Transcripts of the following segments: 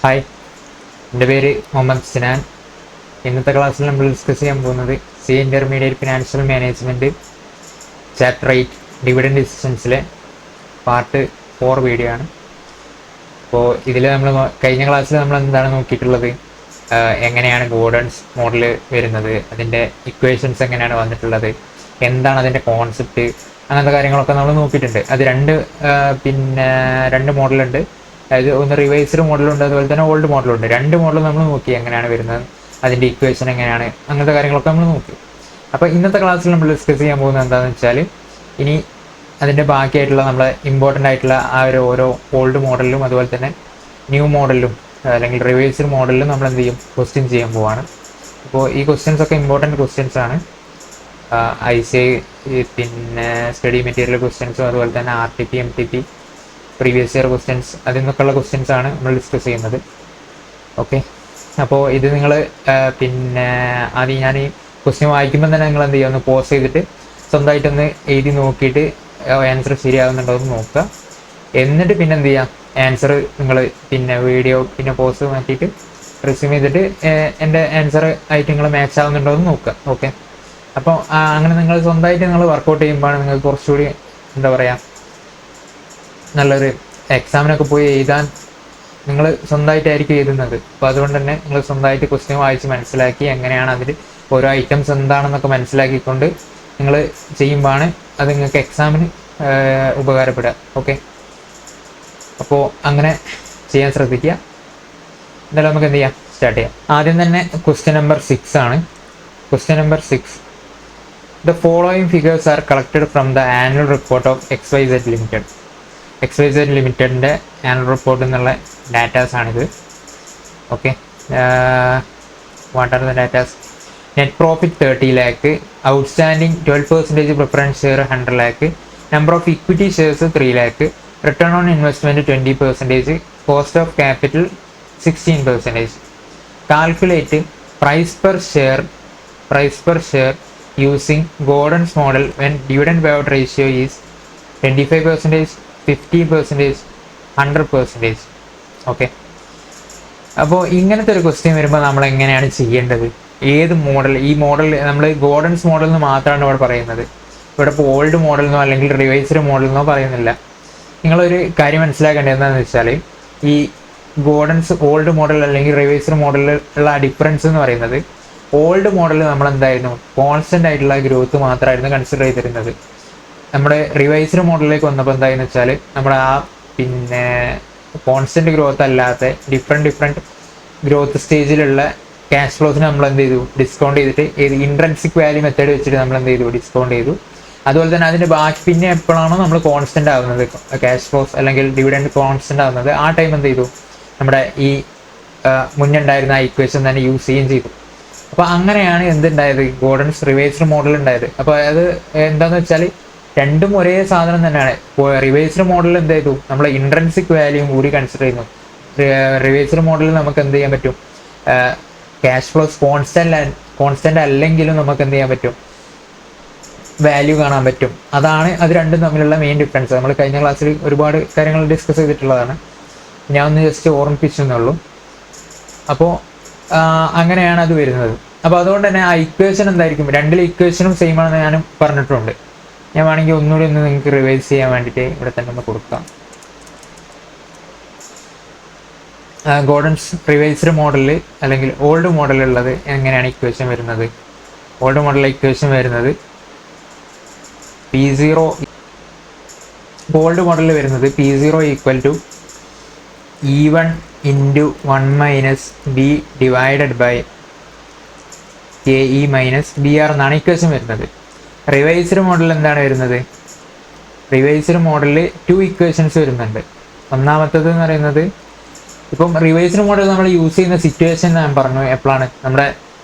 Hi, എൻ്റെ പേര് മുഹമ്മദ് സിനാൻ. ഇന്നത്തെ ക്ലാസ്സിൽ നമ്മൾ ഡിസ്കസ് ചെയ്യാൻ പോകുന്നത് intermediate financial management chapter 8 dividend ഡിസിഷൻസിലെ പാർട്ട് 4 വീഡിയോ ആണ്. അപ്പോൾ ഇതിൽ നമ്മൾ കഴിഞ്ഞ ക്ലാസ്സിൽ നമ്മൾ എന്താണ് നോക്കിയിട്ടുള്ളത്, എങ്ങനെയാണ് ഗോർഡൻസ് മോഡൽ വരുന്നത്, അതിൻ്റെ ഇക്വേഷൻസ് എങ്ങനെയാണ് വന്നിട്ടുള്ളത്, എന്താണ് അതിൻ്റെ കോൺസെപ്റ്റ്, അങ്ങനത്തെ കാര്യങ്ങളൊക്കെ നമ്മൾ നോക്കിയിട്ടുണ്ട്. അത് രണ്ട് മോഡലുണ്ട്. അതായത് ഒന്ന് റിവൈസ്ഡ് മോഡലുണ്ട്, അതുപോലെ തന്നെ ഓൾഡ് മോഡലുണ്ട്. രണ്ട് മോഡൽ നമ്മൾ നോക്കി എങ്ങനെയാണ് വരുന്നത്, അതിൻ്റെ ഇക്വേഷൻ എങ്ങനെയാണ്, അങ്ങനത്തെ കാര്യങ്ങളൊക്കെ നമ്മൾ നോക്കി. അപ്പോൾ ഇന്നത്തെ ക്ലാസ്സിൽ നമ്മൾ ഡിസ്കസ് ചെയ്യാൻ പോകുന്നത് എന്താണെന്ന് വെച്ചാൽ, ഇനി അതിൻ്റെ ബാക്കിയായിട്ടുള്ള നമ്മളെ ഇമ്പോർട്ടൻ്റ് ആയിട്ടുള്ള ആ ഒരു ഓരോ ഓൾഡ് മോഡലിലും അതുപോലെ തന്നെ ന്യൂ മോഡലിലും അല്ലെങ്കിൽ റിവൈസ്ഡ് മോഡലിലും നമ്മൾ എന്ത് ചെയ്യും, ക്വസ്റ്റ്യൻ ചെയ്യാൻ പോവാണ്. അപ്പോൾ ഈ ക്വസ്റ്റ്യൻസ് ഒക്കെ ഇമ്പോർട്ടൻറ്റ് ക്വസ്റ്റ്യൻസ് ആണ്. ICI പിന്നെ സ്റ്റഡി മെറ്റീരിയൽ ക്വസ്റ്റ്യൻസും അതുപോലെ തന്നെ RTP MTP previous year questions, അതിൽ നിന്നൊക്കെയുള്ള ക്വസ്റ്റ്യൻസ് ആണ് നമ്മൾ ഡിസ്കസ് ചെയ്യുന്നത്. ഓക്കെ, അപ്പോൾ ഇത് നിങ്ങൾ ആദ്യം ഞാൻ ഈ ക്വസ്റ്റ്യൻ വായിക്കുമ്പോൾ തന്നെ നിങ്ങൾ എന്ത് ചെയ്യുക, ഒന്ന് പോസ് ചെയ്തിട്ട് സ്വന്തമായിട്ടൊന്ന് എഴുതി നോക്കിയിട്ട് ആൻസർ ശരിയാകുന്നുണ്ടോ എന്ന് നോക്കുക. എന്നിട്ട് പിന്നെ എന്ത് ചെയ്യുക, ആൻസർ നിങ്ങൾ വീഡിയോ പോസ് മാറ്റിയിട്ട് റിസ്യൂം ചെയ്തിട്ട് എൻ്റെ ആൻസർ ആയിട്ട് നിങ്ങൾ മാച്ച് ആവുന്നുണ്ടോ എന്ന് നോക്കുക. ഓക്കെ, അപ്പോൾ അങ്ങനെ നിങ്ങൾ സ്വന്തമായിട്ട് നിങ്ങൾ വർക്കൗട്ട് ചെയ്യുമ്പോഴാണ് നിങ്ങൾക്ക് കുറച്ചുകൂടി എന്താ പറയുക, നല്ലൊരു എക്സാമിനൊക്കെ പോയി എഴുതാൻ നിങ്ങൾ സ്വന്തമായിട്ടായിരിക്കും എഴുതുന്നത്. അപ്പോൾ അതുകൊണ്ട് തന്നെ നിങ്ങൾ സ്വന്തമായിട്ട് ക്വസ്റ്റ്യൻ വായിച്ച് മനസ്സിലാക്കി എങ്ങനെയാണ് അതിൽ ഓരോ ഐറ്റംസ് എന്താണെന്നൊക്കെ മനസ്സിലാക്കിക്കൊണ്ട് നിങ്ങൾ ചെയ്യുമ്പോഴാണ് അത് നിങ്ങൾക്ക് എക്സാമിന് ഉപകാരപ്പെടുക. ഓക്കെ, അപ്പോൾ അങ്ങനെ ചെയ്യാൻ ശ്രദ്ധിക്കുക. എന്തായാലും നമുക്ക് എന്ത് ചെയ്യാം, സ്റ്റാർട്ട് ചെയ്യാം. ആദ്യം തന്നെ ക്വസ്റ്റ്യൻ നമ്പർ 6 ആണ്. Question number 6: The following figures are collected from the annual report of XYZ Limited. XYZ ലിമിറ്റഡിൻ്റെ ആനുവൽ റിപ്പോർട്ട് എന്നുള്ള ഡാറ്റാസ് ആണിത്. Okay, what are the datas? Net profit 30 lakh, outstanding 12% preference share 100 lakh, number of equity shares 3 lakh, return on investment 20%, cost of capital 16%. Calculate price per share using Gordon's model when dividend payout ratio is 25%, 50%, 100%. Okay, അപ്പോൾ ഇങ്ങനത്തെ ഒരു question വരുമ്പോൾ നമ്മൾ എങ്ങനെയാണ് ചെയ്യേണ്ടത്, ഏത് model? ഈ model നമ്മൾ ഗോർഡൻസ് മോഡൽ എന്ന് മാത്രമാണ് ഇവിടെ പറയുന്നത്. ഇവിടെ ഇപ്പോൾ ഓൾഡ് മോഡലെന്നോ അല്ലെങ്കിൽ റിവൈസ്ഡ് മോഡലെന്നോ പറയുന്നില്ല. നിങ്ങളൊരു കാര്യം മനസ്സിലാക്കേണ്ടത് എന്താണെന്ന് വെച്ചാൽ, ഈ ഗോർഡൻസ് ഓൾഡ് മോഡൽ അല്ലെങ്കിൽ റിവൈസ്ഡ് മോഡലിലുള്ള ഡിഫറൻസ് എന്ന് പറയുന്നത്, ഓൾഡ് മോഡലിൽ നമ്മൾ എന്തായിരുന്നു, കോൺസ്റ്റൻ്റ് ആയിട്ടുള്ള ഗ്രോത്ത് മാത്രമായിരുന്നു കൺസിഡർ ചെയ്തിരുന്നത്. നമ്മുടെ റിവൈസ്ഡ് മോഡലിലേക്ക് വന്നപ്പോൾ എന്തായെന്ന് വെച്ചാൽ, നമ്മുടെ കോൺസ്റ്റൻറ്റ് ഗ്രോത്ത് അല്ലാത്ത ഡിഫറെൻറ്റ് ഗ്രോത്ത് സ്റ്റേജിലുള്ള ക്യാഷ് ഫ്ലോസിനെ നമ്മൾ എന്ത് ചെയ്തു, ഡിസ്കൗണ്ട് ചെയ്തിട്ട് ഇൻട്രൻസിക് വാല്യൂ മെത്തേഡ് വെച്ചിട്ട് നമ്മൾ എന്ത് ചെയ്തു, ഡിസ്കൗണ്ട് ചെയ്തു. അതുപോലെ തന്നെ അതിൻ്റെ ബാക്കി പിന്നെ എപ്പോഴാണോ നമ്മൾ കോൺസ്റ്റൻ്റ് ആവുന്നത്, ക്യാഷ് ഫ്ലോസ് അല്ലെങ്കിൽ ഡിവിഡൻഡ് കോൺസ്റ്റൻ്റ് ആവുന്നത്, ആ ടൈം എന്ത് ചെയ്തു, നമ്മുടെ ഈ മുന്നുണ്ടായിരുന്ന ആ ഇക്വേഷൻ തന്നെ യൂസ് ചെയ്യുകയും ചെയ്തു. അപ്പോൾ അങ്ങനെയാണ് എന്തുണ്ടായത്, ഗോർഡൻസ് റിവൈസ്ഡ് മോഡൽ ഉണ്ടായത്. അപ്പോൾ അത് എന്താണെന്ന് വെച്ചാൽ, രണ്ടും ഒരേ സാധനം തന്നെയാണ്. റിവൈസ്ഡ് മോഡൽ എന്ത് ചെയ്തു, നമ്മൾ ഇൻട്രൻസിക് വാല്യൂ കൂടി കൺസിഡർ ചെയ്യുന്നു. റിവൈസ്ഡ് മോഡലിൽ നമുക്ക് എന്ത് ചെയ്യാൻ പറ്റും, ക്യാഷ് ഫ്ലോസ് കോൺസ്റ്റൻ്റ് അല്ലെങ്കിലും നമുക്ക് എന്ത് ചെയ്യാൻ പറ്റും, വാല്യൂ കാണാൻ പറ്റും. അത് രണ്ടും തമ്മിലുള്ള മെയിൻ ഡിഫറൻസ്. നമ്മൾ കഴിഞ്ഞ ക്ലാസ്സിൽ ഒരുപാട് കാര്യങ്ങൾ ഡിസ്കസ് ചെയ്തിട്ടുള്ളതാണ്, ഞാൻ ഒന്ന് ജസ്റ്റ് ഓർമ്മിപ്പിച്ചെന്നുള്ളൂ. അപ്പോൾ അങ്ങനെയാണ് അത് വരുന്നത്. അപ്പോൾ അതുകൊണ്ട് തന്നെ ആ ഇക്വേഷൻ എന്തായിരിക്കും, രണ്ടിലെ ഇക്വേഷനും സെയിം ആണെന്ന് ഞാനും പറഞ്ഞിട്ടുണ്ട്. ഞാൻ വേണമെങ്കിൽ ഒന്നുകൂടി ഒന്ന് നിങ്ങൾക്ക് റിവൈസ് ചെയ്യാൻ വേണ്ടിയിട്ട് ഇവിടെ തന്നെ ഒന്ന് കൊടുക്കാം. ഗോർഡൻസ് റിവൈസ്ഡ് മോഡലിൽ അല്ലെങ്കിൽ ഓൾഡ് മോഡലുള്ളത് എങ്ങനെയാണ് ഇക്വേഷൻ വരുന്നത്? ഓൾഡ് മോഡലിലെ ഇക്വേഷൻ വരുന്നത് P0. ഓൾഡ് മോഡലിൽ വരുന്നത് P0 = E1 × 1 - B divided by KE - BR എന്നാണ് ഇക്വേഷൻ വരുന്നത്. റിവൈസ്ഡ് മോഡൽ എന്താണ് വരുന്നത്? റിവൈസ്ഡ് മോഡലിൽ 2 ഇക്വേഷൻസ് വരുന്നുണ്ട്. ഒന്നാമത്തത് എന്ന് പറയുന്നത്, ഇപ്പം റിവൈസ്ഡ് മോഡൽ നമ്മൾ യൂസ് ചെയ്യുന്ന സിറ്റുവേഷൻ ഞാൻ പറഞ്ഞു, എപ്പോഴാണ് നമ്മുടെ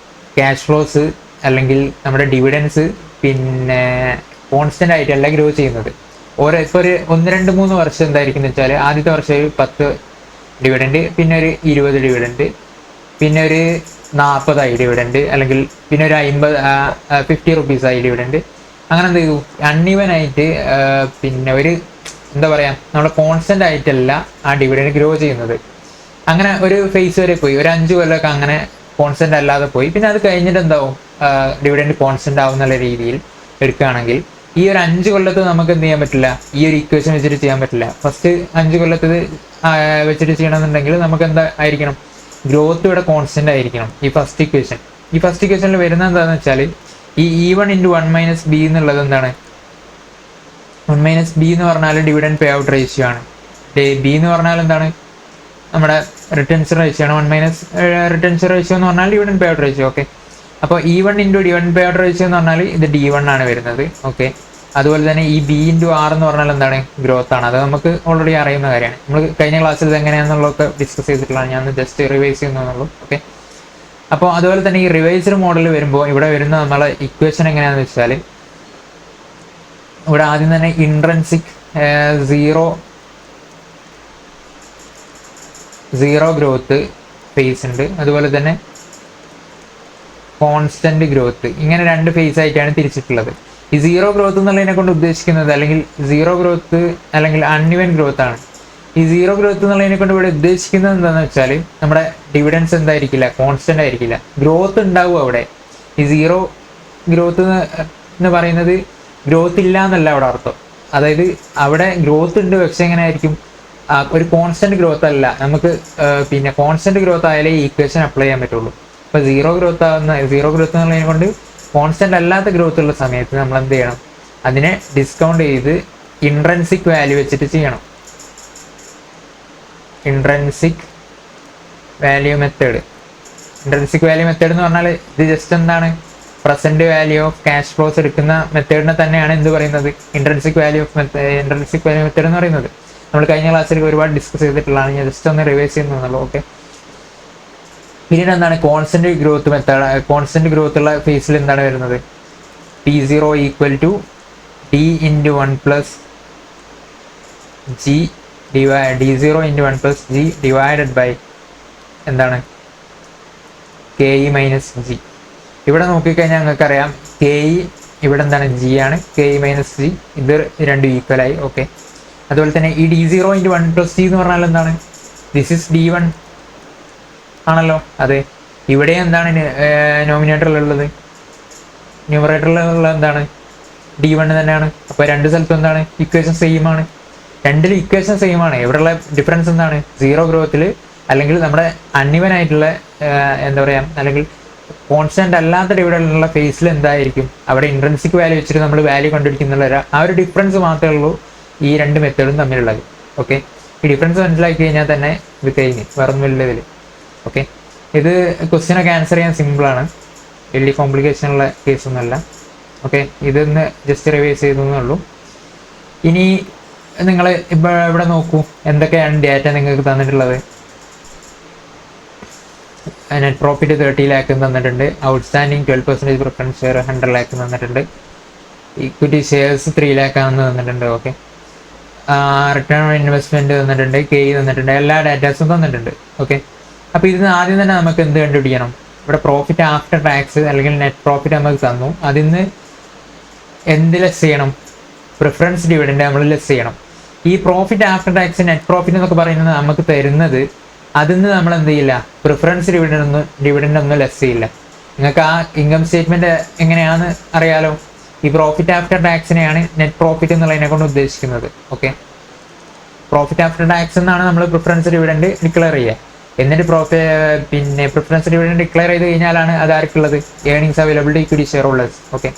ക്യാഷ് ഫ്ലോസ് അല്ലെങ്കിൽ നമ്മുടെ ഡിവിഡൻസ് കോൺസ്റ്റൻ്റ് ആയിട്ടല്ല ഗ്രോ ചെയ്യുന്നത്. ഇപ്പോൾ ഒരു 1, 2, 3 വർഷം എന്തായിരിക്കും എന്ന് വെച്ചാൽ, ആദ്യത്തെ വർഷം ഒരു 10 ഡിവിഡൻറ്റ്, പിന്നെ ഒരു 20 ഡിവിഡൻറ്റ്, പിന്നെ ഒരു 40 ഡിവിഡൻറ്റ്, അല്ലെങ്കിൽ പിന്നെ ഒരു 50 റുപ്പീസായി ഡിവിഡൻറ്റ്. അങ്ങനെ എന്ത് ചെയ്തു, അൺഈവൻ ആയിട്ട് ഒരു എന്താ പറയുക, നമ്മുടെ കോൺസ്റ്റൻ്റ് ആയിട്ടല്ല ആ ഡിവിഡൻറ്റ് ഗ്രോ ചെയ്യുന്നത്. അങ്ങനെ ഒരു ഫേസ് വരെ പോയി, ഒരു 5 കൊല്ലമൊക്കെ അങ്ങനെ കോൺസ്റ്റന്റ് അല്ലാതെ പോയി. പിന്നെ അത് കഴിഞ്ഞിട്ട് എന്താവും, ഡിവിഡൻഡ് കോൺസ്റ്റന്റ് ആവുന്നുള്ള രീതിയിൽ എടുക്കുകയാണെങ്കിൽ ഈ ഒരു 5 കൊല്ലത്ത് നമുക്ക് എന്ത് ചെയ്യാൻ പറ്റില്ല, ഈ ഒരു ഇക്വേഷൻ വെച്ചിട്ട് ചെയ്യാൻ പറ്റില്ല. ഫസ്റ്റ് 5 കൊല്ലത്ത് വെച്ചിട്ട് ചെയ്യണമെന്നുണ്ടെങ്കിൽ നമുക്ക് എന്താ ആയിരിക്കണം, ഗ്രോത്ത് ഇവിടെ കോൺസ്റ്റന്റ് ആയിരിക്കണം. ഈ ഫസ്റ്റ് ഇക്വേഷനിൽ വരുന്ന എന്താണെന്ന് വെച്ചാൽ ഈ E1 × 1 - b എന്നുള്ളത് എന്താണ്, 1 - b എന്ന് പറഞ്ഞാൽ ഡിവിഡൻഡ് പേ ഔട്ട് റേഷ്യോ ആണ്. ബി എന്ന് പറഞ്ഞാൽ എന്താണ്, നമ്മുടെ റിട്ടൻഷൻ റേഷ്യോ ആണ്. 1 - റിട്ടൻഷൻ റേഷ്യോ എന്ന് പറഞ്ഞാൽ dividend payout ratio. Okay, അപ്പോൾ E1 × dividend payout ratio എന്ന് പറഞ്ഞാൽ ഇത് D1 ആണ് വരുന്നത്. ഓക്കെ, അതുപോലെ തന്നെ ഈ B × R എന്ന് പറഞ്ഞാൽ എന്താണ്, ഗ്രോത്ത് ആണ്. അത് നമുക്ക് ഓൾറെഡി അറിയുന്ന കാര്യമാണ്. നമ്മൾ കഴിഞ്ഞ ക്ലാസ്സിൽ ഇത് എങ്ങനെയാണെന്നുള്ളതൊക്കെ ഡിസ്കസ് ചെയ്തിട്ടുള്ളതാണ്. ഞാൻ ജസ്റ്റ് റിവൈസ് ചെയ്യുന്നുള്ളൂ. ഓക്കെ, അപ്പോൾ അതുപോലെ തന്നെ ഈ റിവൈസ്ഡ് മോഡൽ വരുമ്പോൾ ഇവിടെ വരുന്ന നമ്മളെ ഇക്വേഷൻ എങ്ങനെയാണെന്ന് വെച്ചാൽ, ഇവിടെ ആദ്യം തന്നെ ഇൻട്രൻസിക് സീറോ ഗ്രോത്ത് ഫേസ് ഉണ്ട്, അതുപോലെ തന്നെ കോൺസ്റ്റന്റ് ഗ്രോത്ത്, ഇങ്ങനെ 2 ഫേസ് ആയിട്ടാണ് തിരിച്ചിട്ടുള്ളത്. ഈ സീറോ ഗ്രോത്ത് എന്നുള്ളതിനെ കൊണ്ട് ഉദ്ദേശിക്കുന്നത്, അല്ലെങ്കിൽ സീറോ ഗ്രോത്ത് അല്ലെങ്കിൽ അൺഇവൻ ഗ്രോത്ത് ആണ്. ഈ സീറോ ഗ്രോത്ത് എന്നുള്ളതിനെ കൊണ്ട് ഇവിടെ ഉദ്ദേശിക്കുന്നത് എന്താണെന്ന് വെച്ചാൽ, നമ്മുടെ ഡിവിഡൻസ് എന്തായിരിക്കില്ല, കോൺസ്റ്റന്റ് ആയിരിക്കില്ല, ഗ്രോത്ത് ഉണ്ടാവും അവിടെ. ഈ സീറോ ഗ്രോത്ത് എന്ന് പറയുന്നത് ഗ്രോത്ത് ഇല്ല എന്നല്ല അവിടെ അർത്ഥം. അതായത് അവിടെ ഗ്രോത്ത് ഉണ്ട്, പക്ഷെ എങ്ങനെ ആയിരിക്കും, ഒരു കോൺസ്റ്റന്റ് ഗ്രോത്ത് അല്ല. നമുക്ക് പിന്നെ കോൺസ്റ്റന്റ് ഗ്രോത്ത് ആയാലേ ഈ ഇക്വേഷൻ അപ്ലൈ ചെയ്യാൻ പറ്റുള്ളൂ. ഇപ്പോൾ സീറോ ഗ്രോത്ത് എന്നുള്ളതിനെ കൊണ്ട് കോൺസ്റ്റന്റ് അല്ലാത്ത ഗ്രോത്ത് ഉള്ള സമയത്ത് നമ്മൾ എന്ത് ചെയ്യണം, അതിനെ ഡിസ്കൗണ്ട് ചെയ്ത് ഇൻട്രൻസിക് വാല്യൂ വെച്ചിട്ട് ചെയ്യണം. ഇൻട്രൻസിക് വാല്യൂ മെത്തേഡ് എന്ന് പറഞ്ഞാൽ ഇത് ജസ്റ്റ് എന്താണ്, present value of cash flows എടുക്കുന്ന മെത്തേഡിനെ തന്നെയാണ് എന്ത് പറയുന്നത്, ഇൻട്രൻസിക് വാല്യൂ മെത്തേഡ് എന്ന് പറയുന്നത്. നമ്മൾ കഴിഞ്ഞ ക്ലാസ്സിൽ ഒരുപാട് ഡിസ്കസ് ചെയ്തിട്ടുള്ളതാണ്. ഞാൻ ജസ്റ്റ് ഒന്ന് റിവൈസ് ചെയ്യുന്നുള്ളൂ. ഓക്കെ, പിന്നീട് എന്താണ് constant growth method. Constant growth ഉള്ള ഫേസിൽ എന്താണ് വരുന്നത്, P0 = D × 1 + G D0 × 1 + G divided by എന്താണ്, KE - G. ഇവിടെ നോക്കിക്കഴിഞ്ഞാൽ നിങ്ങൾക്കറിയാം KE ഇവിടെ എന്താണ്, G ആണ്, KE - G ഇത് രണ്ടും ഈക്വൽ ആയി. ഓക്കെ, അതുപോലെ തന്നെ ഈ D0 × 1 + G എന്ന് പറഞ്ഞാൽ എന്താണ്, ദിസ് ഇസ് D1 ആണല്ലോ. അതെ, ഇവിടെ എന്താണ് നോമിനേറ്ററിലുള്ളത്, ന്യൂമറേറ്ററിലുള്ള എന്താണ്, D1 തന്നെയാണ്. അപ്പോൾ 2 സ്ഥലത്തും എന്താണ്, ഇക്വേഷൻ സെയിം ആണ്. 2 ഇക്വേഷൻ സെയിം ആണ്. ഇവിടെയുള്ള ഡിഫറൻസ് എന്താണ്, സീറോ ഗ്രോത്തിൽ അല്ലെങ്കിൽ നമ്മുടെ അൺഇവൻ ആയിട്ടുള്ള എന്താ പറയുക, അല്ലെങ്കിൽ കോൺസ്റ്റന്റ് അല്ലാത്ത ഡിവിഡൻഡിലുള്ള ഫേസിൽ എന്തായിരിക്കും, അവിടെ ഇൻട്രൻസിക് വാല്യൂ വെച്ചിട്ട് നമ്മൾ വാല്യൂ കണ്ടുപിടിക്കുന്നുള്ള ആ ഒരു ഡിഫറൻസ് മാത്രമേ ഉള്ളൂ ഈ 2 മെത്തേഡും തമ്മിലുള്ളത്. ഓക്കെ, ഈ ഡിഫറൻസ് മനസ്സിലാക്കി കഴിഞ്ഞാൽ തന്നെ ഇത് കഴിഞ്ഞ് വേറൊന്നും വലിയതിൽ. ഓക്കെ, ഇത് ക്വസ്റ്റ്യനൊക്കെ ആൻസർ ചെയ്യാൻ സിമ്പിളാണ്, വലിയ കോംപ്ലിക്കേഷൻ ഉള്ള കേസൊന്നുമല്ല. ഓക്കെ, ഇതൊന്ന് ജസ്റ്റ് റിവൈസ് ചെയ്തേ ഉള്ളൂ. ഇനി നിങ്ങൾ ഇവിടെ നോക്കൂ, എന്തൊക്കെയാണ് ഡാറ്റ നിങ്ങൾക്ക് തന്നിട്ടുള്ളത്. നെറ്റ് പ്രോഫിറ്റ് 30 lakh തന്നിട്ടുണ്ട്, ഔട്ട്സ്റ്റാൻഡിങ് 12% പ്രിഫറൻസ് ഷെയർ 100 lakh തന്നിട്ടുണ്ട്, ഇക്വിറ്റി ഷെയർസ് 3 lakh ആണെന്ന് തന്നിട്ടുണ്ട്. ഓക്കെ, റിട്ടേൺ ഓൺ ഇൻവെസ്റ്റ്മെന്റ് തന്നിട്ടുണ്ട്, KE തന്നിട്ടുണ്ട്, എല്ലാ ഡാറ്റാസും തന്നിട്ടുണ്ട്. ഓക്കെ, അപ്പോൾ ഇതിന് ആദ്യം തന്നെ നമുക്ക് എന്ത് കണ്ടുപിടിക്കണം, ഇവിടെ പ്രോഫിറ്റ് ആഫ്റ്റർ ടാക്സ് അല്ലെങ്കിൽ നെറ്റ് പ്രോഫിറ്റ് നമുക്ക് തന്നു, അതിന്ന് എന്ത് ലെസ് ചെയ്യണം, പ്രിഫറൻസ് ഡിവിഡൻഡ് നമ്മൾ ലെസ് ചെയ്യണം. ഈ profit after tax net profit എന്നൊക്കെ പറയുന്നത് നമുക്ക് തരുന്നത്, അതിന്ന് നമ്മൾ എന്ത് ചെയ്യില്ല, പ്രിഫറൻസ് ഡിവിഡൻഡ് ഒന്നും ലെസ് ചെയ്യില്ല. നിങ്ങൾക്ക് ആ ഇൻകം സ്റ്റേറ്റ്മെന്റ് എങ്ങനെയാണെന്ന് അറിയാലോ. ഈ പ്രോഫിറ്റ് ആഫ്റ്റർ ടാക്സിനെയാണ് നെറ്റ് പ്രോഫിറ്റ് എന്നുള്ളതിനെ കൊണ്ട് ഉദ്ദേശിക്കുന്നത്. ഓക്കെ, പ്രോഫിറ്റ് ആഫ്റ്റർ ടാക്സ് എന്നാണ് നമ്മൾ പ്രിഫറൻസ് ഡിവിഡൻഡ് ഡിക്ലെയർ ചെയ്യുക. എന്നിട്ട് പിന്നെ പ്രിഫറൻസ് ഡിവിഡൻഡ് ഡിക്ലെയർ ചെയ്ത് കഴിഞ്ഞാലാണ് അത് ആർക്കുള്ളത്, earnings available to equity shareholders. Okay,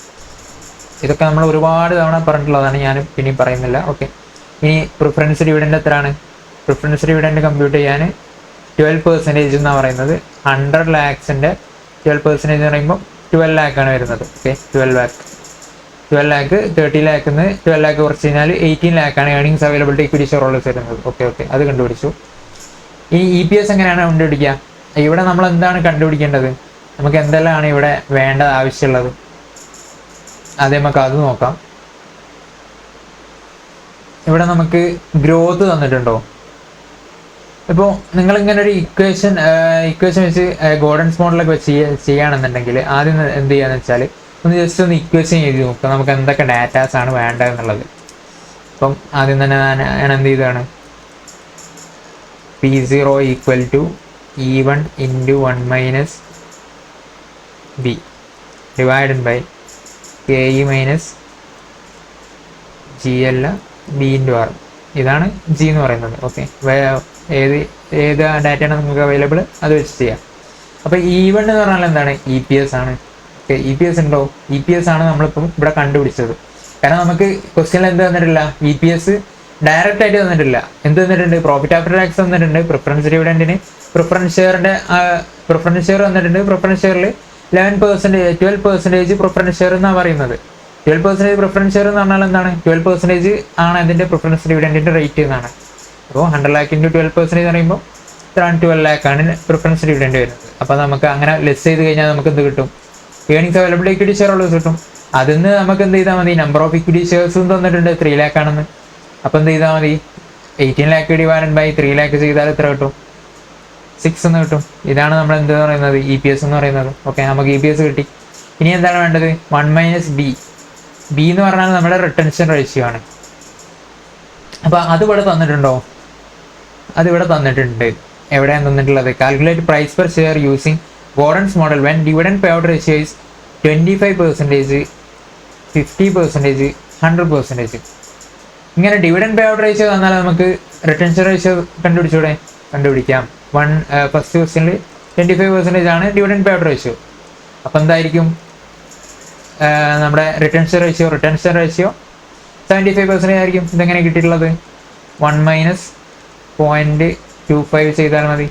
ഇതൊക്കെ നമ്മൾ ഒരുപാട് തവണ പറഞ്ഞിട്ടുള്ളതാണ്, ഞാൻ പിന്നെയും പറയുന്നില്ല. ഓക്കെ, ഇനി പ്രിഫറൻസ് ഡിവിഡൻഡ് എത്രയാണ്, പ്രിഫറൻസ് ഡിവിഡൻഡ് കമ്പ്യൂട്ട് ചെയ്യാൻ 12% എന്നാണ് പറയുന്നത്. 100 lakhs 12% എന്ന് പറയുമ്പോൾ 12 lakh ആണ് വരുന്നത്. ഓക്കെ, 12 lakh 30 lakh 12 lakh കുറച്ച് കഴിഞ്ഞാൽ 18 lakh ആണ് earnings available to equity shareholders വരുന്നത്. ഓക്കെ, അത് കണ്ടുപിടിച്ചു. ഈ EPS എങ്ങനെയാണ് കണ്ടുപിടിക്കുക, ഇവിടെ നമ്മൾ എന്താണ് കണ്ടുപിടിക്കേണ്ടത്, നമുക്ക് എന്തെല്ലാമാണ് ഇവിടെ വേണ്ട ആവശ്യമുള്ളത്, ആദ്യം നമുക്ക് അത് നോക്കാം. ഇവിടെ നമുക്ക് ഗ്രോത്ത് തന്നിട്ടുണ്ടോ, ഇപ്പോൾ നിങ്ങളിങ്ങനെ ഒരു ഇക്വേഷൻ വെച്ച് ഗോർഡൻസ് മോഡലൊക്കെ വെച്ച് ചെയ്യുകയാണെന്നുണ്ടെങ്കിൽ ആദ്യം എന്ത് ചെയ്യാന്ന് വെച്ചാൽ ഒന്ന് ജസ്റ്റ് ഒന്ന് ഇക്വേഷൻ എഴുതി നോക്കുക, നമുക്ക് എന്തൊക്കെ ഡാറ്റാസ് ആണ് വേണ്ടതെന്നുള്ളത്. അപ്പം ആദ്യം തന്നെ ഞാൻ എന്ത് ചെയ്തതാണ്, P0 equal to E1 into 1 minus B divided by KE minus G അല്ല ബി ഇൻറ്റു ആർ. ഇതാണ് ജി എന്ന് പറയുന്നത്. ഓക്കെ, ഏത് ഡാറ്റയാണ് നമുക്ക് അവൈലബിൾ അത് വെച്ച് ചെയ്യാം. അപ്പോൾ E1 എന്ന് പറഞ്ഞാൽ എന്താണ്? EPS ആണ്. ഓക്കെ, EPS ഉണ്ടോ? EPS ആണ് നമ്മളിപ്പം ഇവിടെ കണ്ടുപിടിച്ചത്. കാരണം നമുക്ക് ക്വസ്റ്റ്യനിൽ എന്ത് തന്നിട്ടില്ല? EPS ഡയറക്റ്റ് ആയിട്ട് തന്നിട്ടില്ല. എന്ത് തന്നിട്ടുണ്ട്? പ്രോഫിറ്റ് ആഫ്റ്റർ ടാക്സ് തന്നിട്ടുണ്ട്. പ്രിഫറൻസ് ഡിവിഡൻറ്റിന് പ്രിഫറൻസ് ഷെയർ തന്നിട്ടുണ്ട്. പ്രിഫറൻസ് ഷെയറിൽ 12% പ്രിഫറൻസ് ഷെയർ എന്നാണ് പറയുന്നത്. 12% പ്രിഫറൻസ് ഷെയർ എന്ന് പറഞ്ഞാൽ എന്താണ്? 12% ആണ് അതിൻ്റെ പ്രിഫറൻസ് ഡിവിഡൻറ്റിൻ്റെ റേറ്റ് എന്നാണ്. അപ്പോൾ 100 lakh ഇൻറ്റു 12% എന്ന് പറയുമ്പോൾ 12 lakh ആണ് പ്രിഫറൻസ് ഡിവിഡൻറ്റ് വരുന്നത്. അപ്പോൾ നമുക്ക് അങ്ങനെ ലെസ് ചെയ്ത് കഴിഞ്ഞാൽ നമുക്ക് എന്ത് കിട്ടും? ഏണിങ്സ് അവൈലബിൾ ഇക്വിറ്റി ഷെയർ ഉള്ളത് കിട്ടും. അതിൽ നിന്ന് നമുക്ക് എന്ത് ചെയ്താൽ മതി? നമ്പർ ഓഫ് ഇക്വിറ്റി ഷെയർസും തന്നിട്ടുണ്ട് 3 lakh ആണെന്ന്. അപ്പോൾ എന്ത് ചെയ്താൽ മതി? 18 lakh ഡിവൈഡഡ് ബൈ 3 lakh ചെയ്താൽ എത്ര കിട്ടും? 6 എന്ന് കിട്ടും. ഇതാണ് നമ്മൾ എന്ത് പറയുന്നത്? EPS എന്ന് പറയുന്നത്. ഓക്കെ, നമുക്ക് EPS കിട്ടി. ഇനി എന്താണ് വേണ്ടത്? 1 മൈനസ് ബി. ബി എന്ന് പറഞ്ഞാൽ നമ്മുടെ റിട്ടൻഷൻ റേഷ്യോ ആണ്. അപ്പോൾ അതിവിടെ തന്നിട്ടുണ്ടോ? അതിവിടെ തന്നിട്ടുണ്ട്. എവിടെയാണ് തന്നിട്ടുള്ളത്? Calculate price per share using Gordon's model when dividend payout ratio is 25%, 50%, 100%. ഇങ്ങനെ ഡിവിഡൻഡ് പേ ഔട്ട് റേഷ്യോ തന്നാൽ നമുക്ക് റിട്ടൻഷൻ റേഷ്യോ കണ്ടുപിടിക്കാം. ഫസ്റ്റ് ക്വസ്റ്റ്യനിൽ 25% ആണ് ഡിവിഡൻഡ് പേ ഔട്ട് റേഷ്യോ. അപ്പോൾ എന്തായിരിക്കും നമ്മുടെ റിട്ടൻഷൻ റേഷ്യോ? 75% ആയിരിക്കും. ഇതെങ്ങനെ കിട്ടിയിട്ടുള്ളത്? 1 മൈനസ് 0.25 ചെയ്താൽ മതി.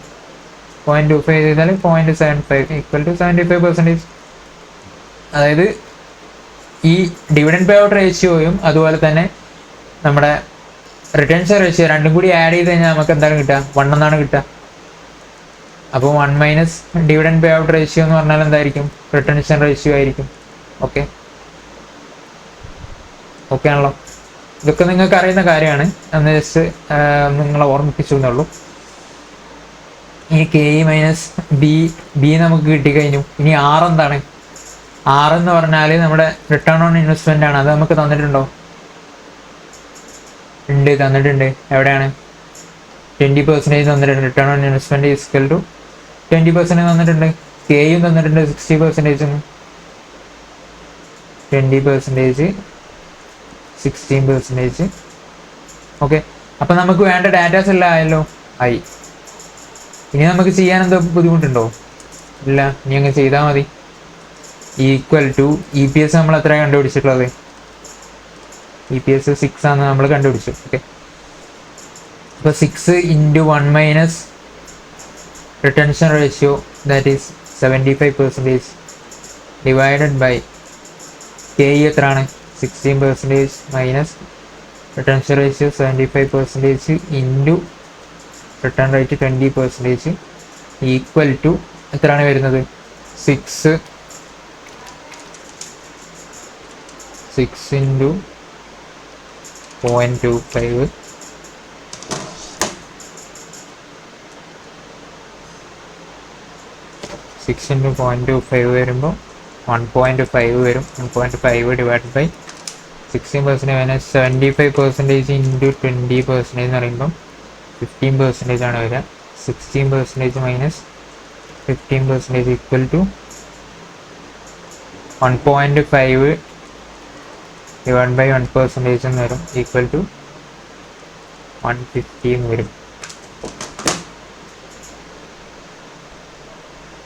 0.25 ചെയ്താൽ 0.75 ഈക്വൽ ടു 75%. അതായത് ഈ ഡിവിഡൻഡ് പേ ഔട്ട് റേഷ്യോയും അതുപോലെ തന്നെ നമ്മുടെ റിട്ടൻഷൻ റേഷ്യോ രണ്ടും കൂടി ആഡ് ചെയ്ത് കഴിഞ്ഞാൽ നമുക്ക് എന്താണ് കിട്ടുക? 1 എന്നാണ് കിട്ടുക. അപ്പോൾ 1 minus dividend payout ratio എന്ന് പറഞ്ഞാൽ എന്തായിരിക്കും? റിട്ടൻഷൻ റേഷ്യോ ആയിരിക്കും. ഓക്കെ ആണല്ലോ? ഇതൊക്കെ നിങ്ങൾക്ക് അറിയുന്ന കാര്യമാണ്. അന്ന് ജസ്റ്റ് നിങ്ങളെ ഓർമ്മിപ്പിച്ചു എന്നുള്ളൂ. ഇനി KE മൈനസ് ബി നമുക്ക് കിട്ടിക്കഴിഞ്ഞു. ഇനി R എന്താണ്? R എന്ന് പറഞ്ഞാൽ നമ്മുടെ റിട്ടേൺ ഓൺ ഇൻവെസ്റ്റ്മെൻ്റ് ആണ്. അത് നമുക്ക് തന്നിട്ടുണ്ടോ? തന്നിട്ടുണ്ട്. എവിടെയാണ്? 20% തന്നിട്ടുണ്ട്. Return on investment equal to 20% തന്നിട്ടുണ്ട്. KEയും തന്നിട്ടുണ്ട് 60%. 20%, 16%. ഓക്കെ, അപ്പം നമുക്ക് വേണ്ട ഡാറ്റാസ് എല്ലാം ആയല്ലോ. ആയി. ഇനി നമുക്ക് ചെയ്യാൻ എന്തോ ബുദ്ധിമുട്ടുണ്ടോ? ഇല്ല, ഇനി അങ്ങ് ചെയ്താൽ മതി. ഈക്വൽ ടു EPS നമ്മൾ എത്ര കണ്ടുപിടിച്ചിട്ടുള്ളത്? EPS 6 ആണ് നമ്മൾ കണ്ടുപിടിച്ചു. ഓക്കെ, അപ്പോൾ 6 into 1 minus retention ratio that is 75% divided by KE എത്രയാണ്? 16% minus retention ratio 75% into return rate 20% equal to എത്രയാണ് വരുന്നത്? 6 ഇൻറ്റു 0.25 6 ഇൻറ്റു 0.25 വരുമ്പോൾ 1.5 വരും. 1.5 ഡിവൈഡ് ബൈ 16% മൈനസ് 75% ഇൻറ്റു 20% എന്ന് പറയുമ്പം 15% ആണ് വരിക. 16% minus 15% equal to 1.5 divide by 1% എന്ന് വരും. ഈക്വൽ ടു 150 എന്ന് വരും.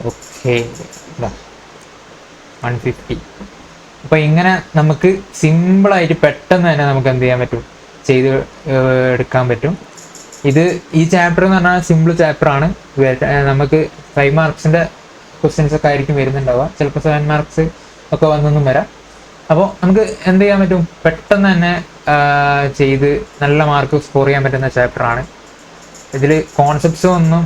ഓക്കെ, 150. അപ്പോൾ ഇങ്ങനെ നമുക്ക് സിമ്പിളായിട്ട് പെട്ടെന്ന് തന്നെ നമുക്ക് എന്ത് ചെയ്യാൻ പറ്റും? ചെയ്ത് എടുക്കാൻ പറ്റും. ഈ ചാപ്റ്റർ എന്ന് പറഞ്ഞാൽ സിമ്പിൾ ചാപ്റ്ററാണ്. നമുക്ക് 5 മാർക്സിൻ്റെ ക്വസ്റ്റ്യൻസ് ഒക്കെ ആയിരിക്കും വരുന്നുണ്ടാവുക. ചിലപ്പോൾ 7 മാർക്സ് ഒക്കെ വന്നൊന്നും വരാം. അപ്പോൾ നമുക്ക് എന്ത് ചെയ്യാൻ പറ്റും? പെട്ടെന്ന് തന്നെ ചെയ്ത് നല്ല മാർക്ക് സ്കോർ ചെയ്യാൻ പറ്റുന്ന ചാപ്റ്ററാണ്. ഇതിൽ കോൺസെപ്റ്റ്സ് ഒന്നും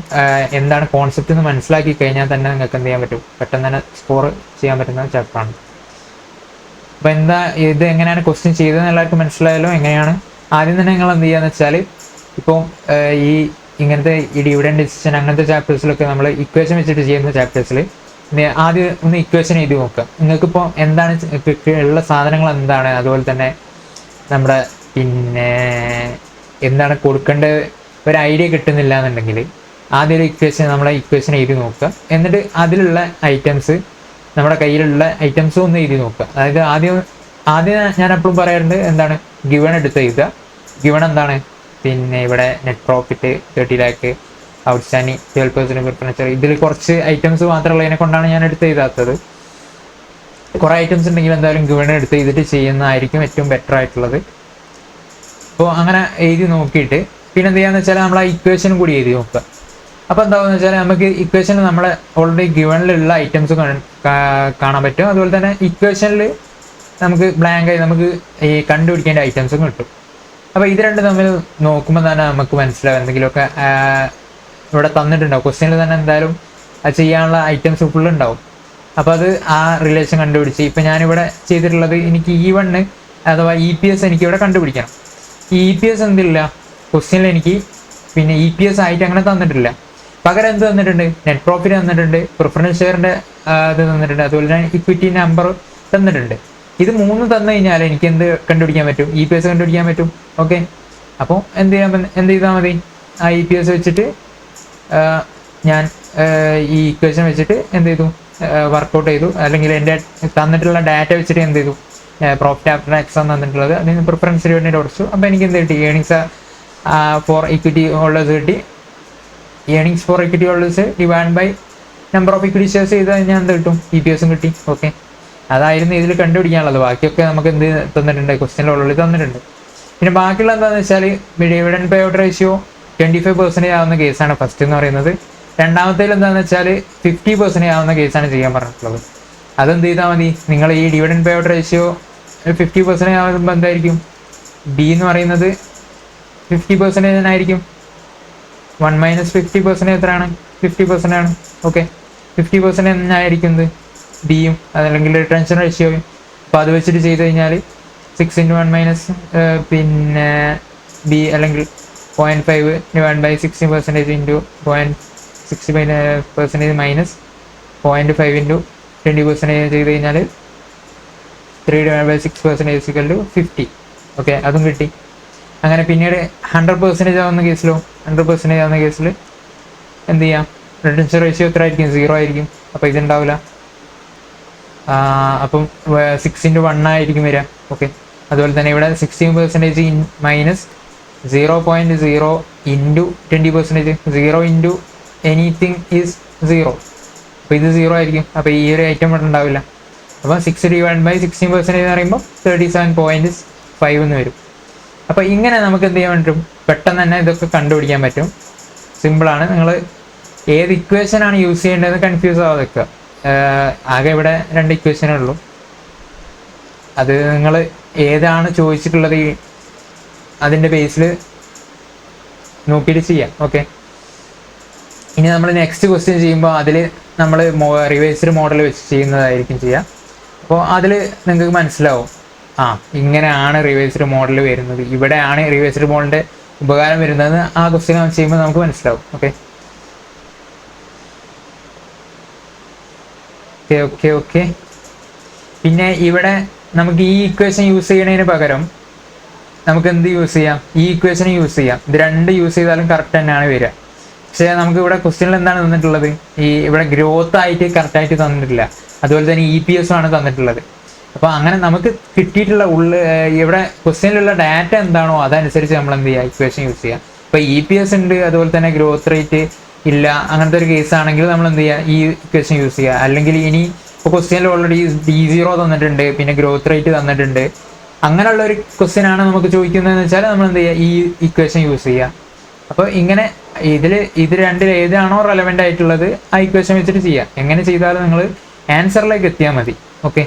എന്താണ് കോൺസെപ്റ്റ് എന്ന് മനസ്സിലാക്കി കഴിഞ്ഞാൽ തന്നെ നിങ്ങൾക്ക് എന്ത് ചെയ്യാൻ പറ്റും? പെട്ടെന്ന് തന്നെ സ്കോർ ചെയ്യാൻ പറ്റുന്ന ചാപ്റ്ററാണ്. അപ്പോൾ ഇത് എങ്ങനെയാണ് ക്വസ്റ്റ്യൻ ചെയ്തതെന്ന് എല്ലാവർക്കും മനസ്സിലായല്ലോ. എങ്ങനെയാണ് ആദ്യം തന്നെ നിങ്ങൾ എന്ത് ചെയ്യുകയെന്ന് വെച്ചാൽ, ഇപ്പോൾ ഇങ്ങനത്തെ ഈ ഡിവിഡൻഡ് ഡിസിഷൻ അങ്ങനത്തെ ചാപ്റ്റേഴ്സിലൊക്കെ നമ്മൾ ഇക്വേഷൻ വെച്ചിട്ട് ചെയ്യുന്ന ചാപ്റ്റേഴ്സിൽ ആദ്യം ഒന്ന് ഇക്വേഷൻ എഴുതി നോക്കുക. നിങ്ങൾക്കിപ്പോൾ എന്താണ് ഉള്ള സാധനങ്ങൾ എന്താണ്, അതുപോലെ തന്നെ നമ്മുടെ എന്താണ് കൊടുക്കേണ്ടത് ഒരു ഐഡിയ കിട്ടുന്നില്ല എന്നുണ്ടെങ്കിൽ ആദ്യം ഒരു ഇക്വേഷൻ നമ്മളെ ഇക്വേഷൻ എഴുതി നോക്കുക. എന്നിട്ട് അതിലുള്ള ഐറ്റംസ് നമ്മുടെ കയ്യിലുള്ള ഐറ്റംസും ഒന്ന് എഴുതി നോക്കുക. അതായത് ആദ്യം ഞാൻ എപ്പോഴും പറയാറുണ്ട് എന്താണ് ഗിവൺ എടുത്ത് എഴുതുക. ഗിവൺ എന്താണ്, പിന്നെ ഇവിടെ net profit 30 lakh, outstanding 12% preference. ഇതിൽ കുറച്ച് ഐറ്റംസ് മാത്രമുള്ളതിനെ കൊണ്ടാണ് ഞാൻ എടുത്ത് എഴുതാത്തത്. കുറേ ഐറ്റംസ് ഉണ്ടെങ്കിൽ എന്തായാലും ഗിവൺ എടുത്ത് എഴുതിയിട്ട് ചെയ്യുന്നതായിരിക്കും ഏറ്റവും ബെറ്റർ ആയിട്ടുള്ളത്. അപ്പോൾ അങ്ങനെ എഴുതി നോക്കിയിട്ട് പിന്നെ എന്ത് ചെയ്യാന്ന് വെച്ചാൽ നമ്മൾ ആ ഇക്വേഷനും കൂടി എഴുതി നോക്കുക. അപ്പോൾ എന്താണെന്ന് വെച്ചാൽ നമുക്ക് ഇക്വേഷനിൽ നമ്മളെ ഓൾറെഡി ഗിവണിലുള്ള ഐറ്റംസ് കാണാൻ പറ്റും. അതുപോലെ തന്നെ ഇക്വേഷനിൽ നമുക്ക് ബ്ലാങ്കായി നമുക്ക് ഈ കണ്ടുപിടിക്കേണ്ട ഐറ്റംസും കിട്ടും. അപ്പോൾ ഇത് രണ്ടും തമ്മിൽ നോക്കുമ്പോൾ തന്നെ നമുക്ക് മനസ്സിലാവും എന്തെങ്കിലുമൊക്കെ ഇവിടെ തന്നിട്ടുണ്ടാവും. ക്വസ്റ്റ്യനിൽ തന്നെ എന്തായാലും അത് ചെയ്യാനുള്ള ഐറ്റംസ് ഫുള്ള് ഉണ്ടാവും. അപ്പോൾ അത് ആ റിലേഷൻ കണ്ടുപിടിച്ച് ഇപ്പം ഞാനിവിടെ ചെയ്തിട്ടുള്ളത് എനിക്ക് E1 അഥവാ EPS എനിക്കിവിടെ കണ്ടുപിടിക്കണം. ഈ EPS എന്തില്ല ക്വസ്റ്റ്യനിൽ എനിക്ക് പിന്നെ EPS ആയിട്ട് അങ്ങനെ തന്നിട്ടില്ല. പകരം എന്ത് തന്നിട്ടുണ്ട്, നെറ്റ് പ്രോഫിറ്റ് തന്നിട്ടുണ്ട്, പ്രിഫറൻസ് ഷെയറിൻ്റെ ഇത് തന്നിട്ടുണ്ട്, അതുപോലെ തന്നെ ഇക്വിറ്റി നമ്പർ തന്നിട്ടുണ്ട്. ഇത് 3 തന്നു കഴിഞ്ഞാൽ എനിക്ക് എന്ത് കണ്ടുപിടിക്കാൻ പറ്റും, EPS കണ്ടുപിടിക്കാൻ പറ്റും. ഓക്കെ, അപ്പോൾ എന്ത് ചെയ്താൽ മതി, ആ EPS വെച്ചിട്ട് ഞാൻ ഈ ഇക്വേഷൻ വെച്ചിട്ട് എന്ത് ചെയ്തു, വർക്കൗട്ട് ചെയ്തു. അല്ലെങ്കിൽ എൻ്റെ തന്നിട്ടുള്ള ഡാറ്റ വെച്ചിട്ട് എന്ത് ചെയ്തു, പ്രോഫിറ്റ് ആഫ്റ്റർ ടാക്സ് ആണ് തന്നിട്ടുള്ളത്, അതിന് പ്രിഫറൻസിന് വേണ്ടിയിട്ട് ഓടിച്ചു. അപ്പോൾ എനിക്ക് എന്ത് കിട്ടി, ഏണിങ്സ് ഫോർ ഇക്വിറ്റി ഹോൾഡേഴ്സ് കിട്ടി. Earnings for equity holders divide by number of equity shares ചെയ്ത് കഴിഞ്ഞാൽ എന്ത് കിട്ടും, EPSും കിട്ടി. ഓക്കെ, അതായിരുന്നു ഇതിൽ കണ്ടുപിടിക്കാനുള്ളത്. ബാക്കിയൊക്കെ നമുക്ക് എന്ത് തന്നിട്ടുണ്ട്, ക്വസ്റ്റ്യനിൽ ഓൾറെഡി തന്നിട്ടുണ്ട്. പിന്നെ ബാക്കിയുള്ള എന്താണെന്ന് വെച്ചാൽ ഡിവിഡൻഡ് പേ ഔട്ട് റേഷ്യോ 25% ആവുന്ന കേസാണ് ഫസ്റ്റ് എന്ന് പറയുന്നത്. രണ്ടാമത്തേൽ എന്താണെന്ന് വെച്ചാൽ 50% ആവുന്ന കേസാണ് ചെയ്യാൻ പറഞ്ഞിട്ടുള്ളത്. അതെന്ത് ചെയ്താൽ മതി, നിങ്ങൾ ഈ ഡിവിഡൻഡ് പേ ഔട്ട് റേഷ്യോ 50% ആകുമ്പോൾ എന്തായിരിക്കും, B എന്ന് പറയുന്നത് 50% ആയിരിക്കും. 1 - 50% എത്രയാണ്, 50% ആണ്. ഓക്കെ, 50% എന്നായിരിക്കുന്നത് ബിയും അതല്ലെങ്കിൽ റിട്ടൻഷൻ റേഷ്യോയും. അപ്പോൾ അത് വെച്ചിട്ട് ചെയ്ത് കഴിഞ്ഞാൽ 6 × 1 - പിന്നെ B അല്ലെങ്കിൽ 0.5 divide by 60% into 0.60% minus 0.5 into 20% ചെയ്ത് കഴിഞ്ഞാൽ 3 ഡിവൈഡ് ബൈ 6% 50. ഓക്കെ, അതും കിട്ടി. അങ്ങനെ പിന്നീട് 100% ആവുന്ന കേസിലോ, 100% ആവുന്ന കേസിൽ എന്ത് ചെയ്യാം, റിട്ടൻഷൻ റേഷ്യോ എത്ര ആയിരിക്കും, 0 ആയിരിക്കും. അപ്പോൾ ഇതുണ്ടാവില്ല. അപ്പം 6 × 1 ആയിരിക്കും വരിക. ഓക്കെ, അതുപോലെ തന്നെ ഇവിടെ 16% minus 0.0 into 20%, 0 into anything is 0. അപ്പോൾ ഇത് 0 ആയിരിക്കും. അപ്പോൾ ഈ ഒരു ഐറ്റം ഇവിടെ ഉണ്ടാവില്ല. അപ്പോൾ 6 ഡിവൈഡ് ബൈ 16% എന്ന് പറയുമ്പോൾ 37.5 എന്ന് വരും. അപ്പോൾ ഇങ്ങനെ നമുക്ക് എന്ത് ചെയ്യാൻ പറ്റും, പെട്ടെന്ന് തന്നെ ഇതൊക്കെ കണ്ടുപിടിക്കാൻ പറ്റും. സിമ്പിളാണ്. നിങ്ങൾ ഏത് ഇക്വേഷനാണ് യൂസ് ചെയ്യേണ്ടതെന്ന് കൺഫ്യൂസ് ആവാതെ വെക്കുക. ആകെ ഇവിടെ 2 ഇക്വേഷനേ ഉള്ളൂ. അത് നിങ്ങൾ ഏതാണ് ചോദിച്ചിട്ടുള്ളത് അതിൻ്റെ ബേസിൽ നോക്കിയിട്ട് ചെയ്യാം. ഓക്കെ, ഇനി നമ്മൾ നെക്സ്റ്റ് ക്വസ്റ്റ്യൻ ചെയ്യുമ്പോൾ അതിൽ നമ്മൾ റിവേഴ്സ്ഡ് മോഡൽ വെച്ച് ചെയ്യുന്നതായിരിക്കും ചെയ്യുക. അപ്പോൾ അതിൽ നിങ്ങൾക്ക് മനസ്സിലാവും, ഇങ്ങനെയാണ് റിവേഴ്സ്ഡ് മോഡൽ വരുന്നത്, ഇവിടെയാണ് റിവേഴ്സ്ഡ് മോഡലിൻ്റെ ഉപകാരം വരുന്നത്. ആ ക്വസ്റ്റ്യൻ ചെയ്യുമ്പോൾ നമുക്ക് മനസ്സിലാവും. ഓക്കെ ഓക്കെ ഓക്കെ ഓക്കെ പിന്നെ ഇവിടെ നമുക്ക് ഈ ഇക്വേഷൻ യൂസ് ചെയ്യുന്നതിന് പകരം നമുക്ക് എന്ത് യൂസ് ചെയ്യാം, ഈ ഇക്വേഷൻ യൂസ് ചെയ്യാം. ഇത് 2 യൂസ് ചെയ്താലും കറക്റ്റ് തന്നെയാണ് വരിക. പക്ഷേ നമുക്ക് ഇവിടെ ക്വസ്റ്റ്യനിൽ എന്താണ് തന്നിട്ടുള്ളത്, ഇവിടെ ഗ്രോത്ത് ആയിട്ട് കറക്റ്റായിട്ട് തന്നിട്ടില്ല. അതുപോലെ തന്നെ EPS ആണ് തന്നിട്ടുള്ളത്. അപ്പോൾ അങ്ങനെ നമുക്ക് കിട്ടിയിട്ടുള്ള ഇവിടെ ക്വസ്റ്റ്യനിലുള്ള ഡാറ്റ എന്താണോ അതനുസരിച്ച് നമ്മൾ എന്ത് ചെയ്യുക, ഇക്വേഷൻ യൂസ് ചെയ്യുക. ഇപ്പോൾ EPS ഉണ്ട്, അതുപോലെ തന്നെ ഗ്രോത്ത് റേറ്റ് ഇല്ല, അങ്ങനത്തെ ഒരു കേസ് ആണെങ്കിൽ നമ്മൾ എന്ത് ചെയ്യുക, ഈ ഇക്വേഷൻ യൂസ് ചെയ്യുക. അല്ലെങ്കിൽ ഇനി ഇപ്പോൾ ക്വസ്റ്റ്യനിൽ ഓൾറെഡി D0 തന്നിട്ടുണ്ട്, പിന്നെ ഗ്രോത്ത് റേറ്റ് തന്നിട്ടുണ്ട്, അങ്ങനെയുള്ള ഒരു ക്വസ്റ്റ്യൻ ആണ് നമുക്ക് ചോദിക്കുന്നതെന്ന് വെച്ചാൽ നമ്മൾ എന്ത് ചെയ്യുക, ഈ ഇക്വേഷൻ യൂസ് ചെയ്യുക. അപ്പോൾ ഇങ്ങനെ ഇത് രണ്ടിൽ ഏതാണോ റെലവെൻ്റ് ആയിട്ടുള്ളത് ആ ഇക്വേഷൻ വെച്ചിട്ട് ചെയ്യുക. എങ്ങനെ ചെയ്താലും നിങ്ങൾ ആൻസറിലേക്ക് എത്തിയാൽ മതി. Okay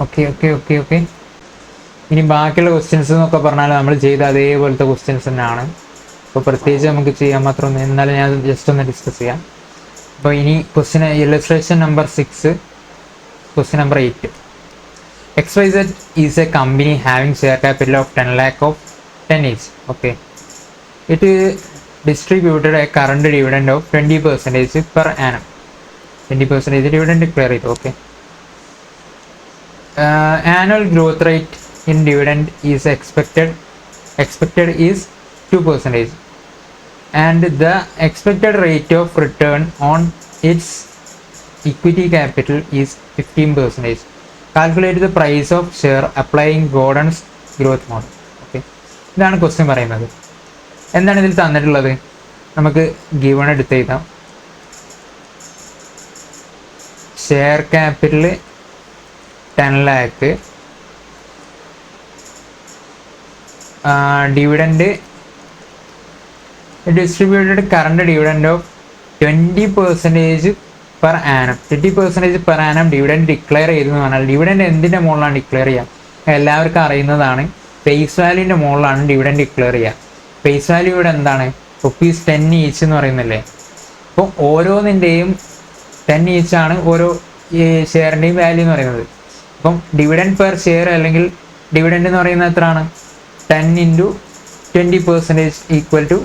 okay okay okay okay ഇനി ബാക്കിയുള്ള ക്വസ്റ്റ്യൻസ് എന്നൊക്കെ പറഞ്ഞാൽ നമ്മൾ ചെയ്ത അതേപോലത്തെ ക്വസ്റ്റ്യൻസ് തന്നെയാണ്. അപ്പോൾ പ്രത്യേകിച്ച് നമുക്ക് ചെയ്യാൻ മാത്രമൊന്നും, എന്നാലും ഞാൻ ജസ്റ്റ് ഒന്ന് ഡിസ്കസ് ചെയ്യാം. അപ്പോൾ ഇനി question illustration number 6, question number 8. XYZ is a company having share capital of 10 lakh of 10 each. Okay. It distributed a current dividend of 20% per annum. 20% dividend declare it. Okay. Annual growth rate in dividend is expected expected is 2%, and the expected rate of return on its equity capital is 15%. Calculate the price of share applying Gordon's growth model. Okay, ഇതാണ് question പറയുന്നത്. എന്താണ് ഇതിൽ തന്നിട്ടുള്ളത്? നമുക്ക് given എടുത്ത് എഴുതാം. Share capital 10 lakh, dividend distributed current dividend of 20% per annum. 20% per annum dividend declare ചെയ്തെന്ന് പറഞ്ഞാൽ ഡിവിഡൻഡ് എന്തിൻ്റെ മുകളിലാണ് ഡിക്ലെയർ ചെയ്യുക? എല്ലാവർക്കും അറിയുന്നതാണ്, ഫേസ് വാല്യൂൻ്റെ മുകളിലാണ് ഡിവിഡൻഡ് ഡിക്ലെയർ ചെയ്യുക. ഫേസ് വാല്യൂ ഇവിടെ എന്താണ്? ₹10 ഈച്ച് എന്ന് പറയുന്നില്ലേ? അപ്പോൾ ഓരോന്നിൻ്റെയും 10 ഈച്ചാണ് ഓരോ ഷെയറിൻ്റെയും വാല്യൂ എന്ന് പറയുന്നത്. അപ്പം ഡിവിഡൻഡ് പെർ ഷെയർ അല്ലെങ്കിൽ ഡിവിഡൻഡ് എന്ന് പറയുന്നത് എത്രയാണ്? 10 × 20% ഈക്വൽ ടു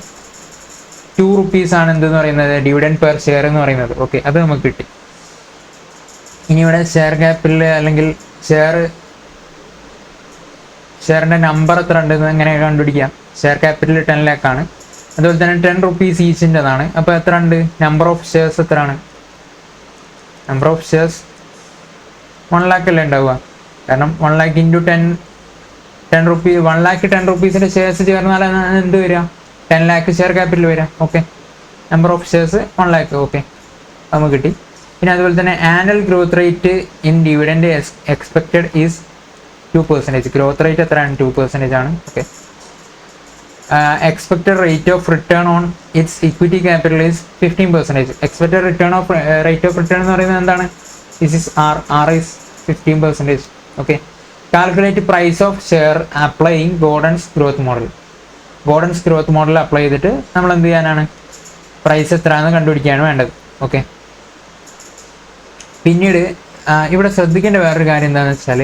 ₹2 ആണ് എന്തെന്ന് പറയുന്നത്, ഡിവിഡൻഡ് പെർ ഷെയർ എന്ന് പറയുന്നത്. ഓക്കെ, അത് നമുക്ക് കിട്ടി. ഇനി ഇവിടെ ഷെയർ ക്യാപിറ്റൽ അല്ലെങ്കിൽ ഷെയറിൻ്റെ നമ്പർ എത്ര ഉണ്ടെന്ന് എങ്ങനെ കണ്ടുപിടിക്കാം? ഷെയർ ക്യാപിറ്റൽ 10 lakh ആണ്. അതുപോലെ തന്നെ ₹10 ഈച്ചിൻ്റെതാണ്. അപ്പോൾ എത്ര ഉണ്ട്? നമ്പർ ഓഫ് ഷെയർസ് എത്രയാണ്? നമ്പർ ഓഫ് ഷെയർസ് 1 lakh അല്ലേ ഉണ്ടാവുക? കാരണം 1 lakh × 10 rupees, 1 lakh 10 rupeesൻ്റെ ഷെയർസ് ചേർന്നാൽ എന്ത് വരിക? 10 lakh ഷെയർ ക്യാപിറ്റൽ വരിക. Okay, number of shares 1 lakh. Okay, നമുക്ക് കിട്ടി. പിന്നെ അതുപോലെ തന്നെ annual growth rate in dividend expected is 2%. Growth rate എത്രയാണ്? 2% ആണ്. Okay, expected rate of return on its equity capital is 15%. Expected return of rate of return എന്ന് പറയുന്നത് എന്താണ്? This is R is 15%. Okay, calculate price of share applying Gordon's growth model. Gordon's growth model apply ചെയ്തിട്ട് നമ്മൾ എന്ത് ചെയ്യാനാണ്? Price എത്രയാണെന്ന് കണ്ടുപിടിക്കുകയാണ് വേണ്ടത്. Okay, പിന്നീട് ഇവിടെ ശ്രദ്ധിക്കേണ്ട വേറൊരു കാര്യം എന്താണെന്ന് വെച്ചാൽ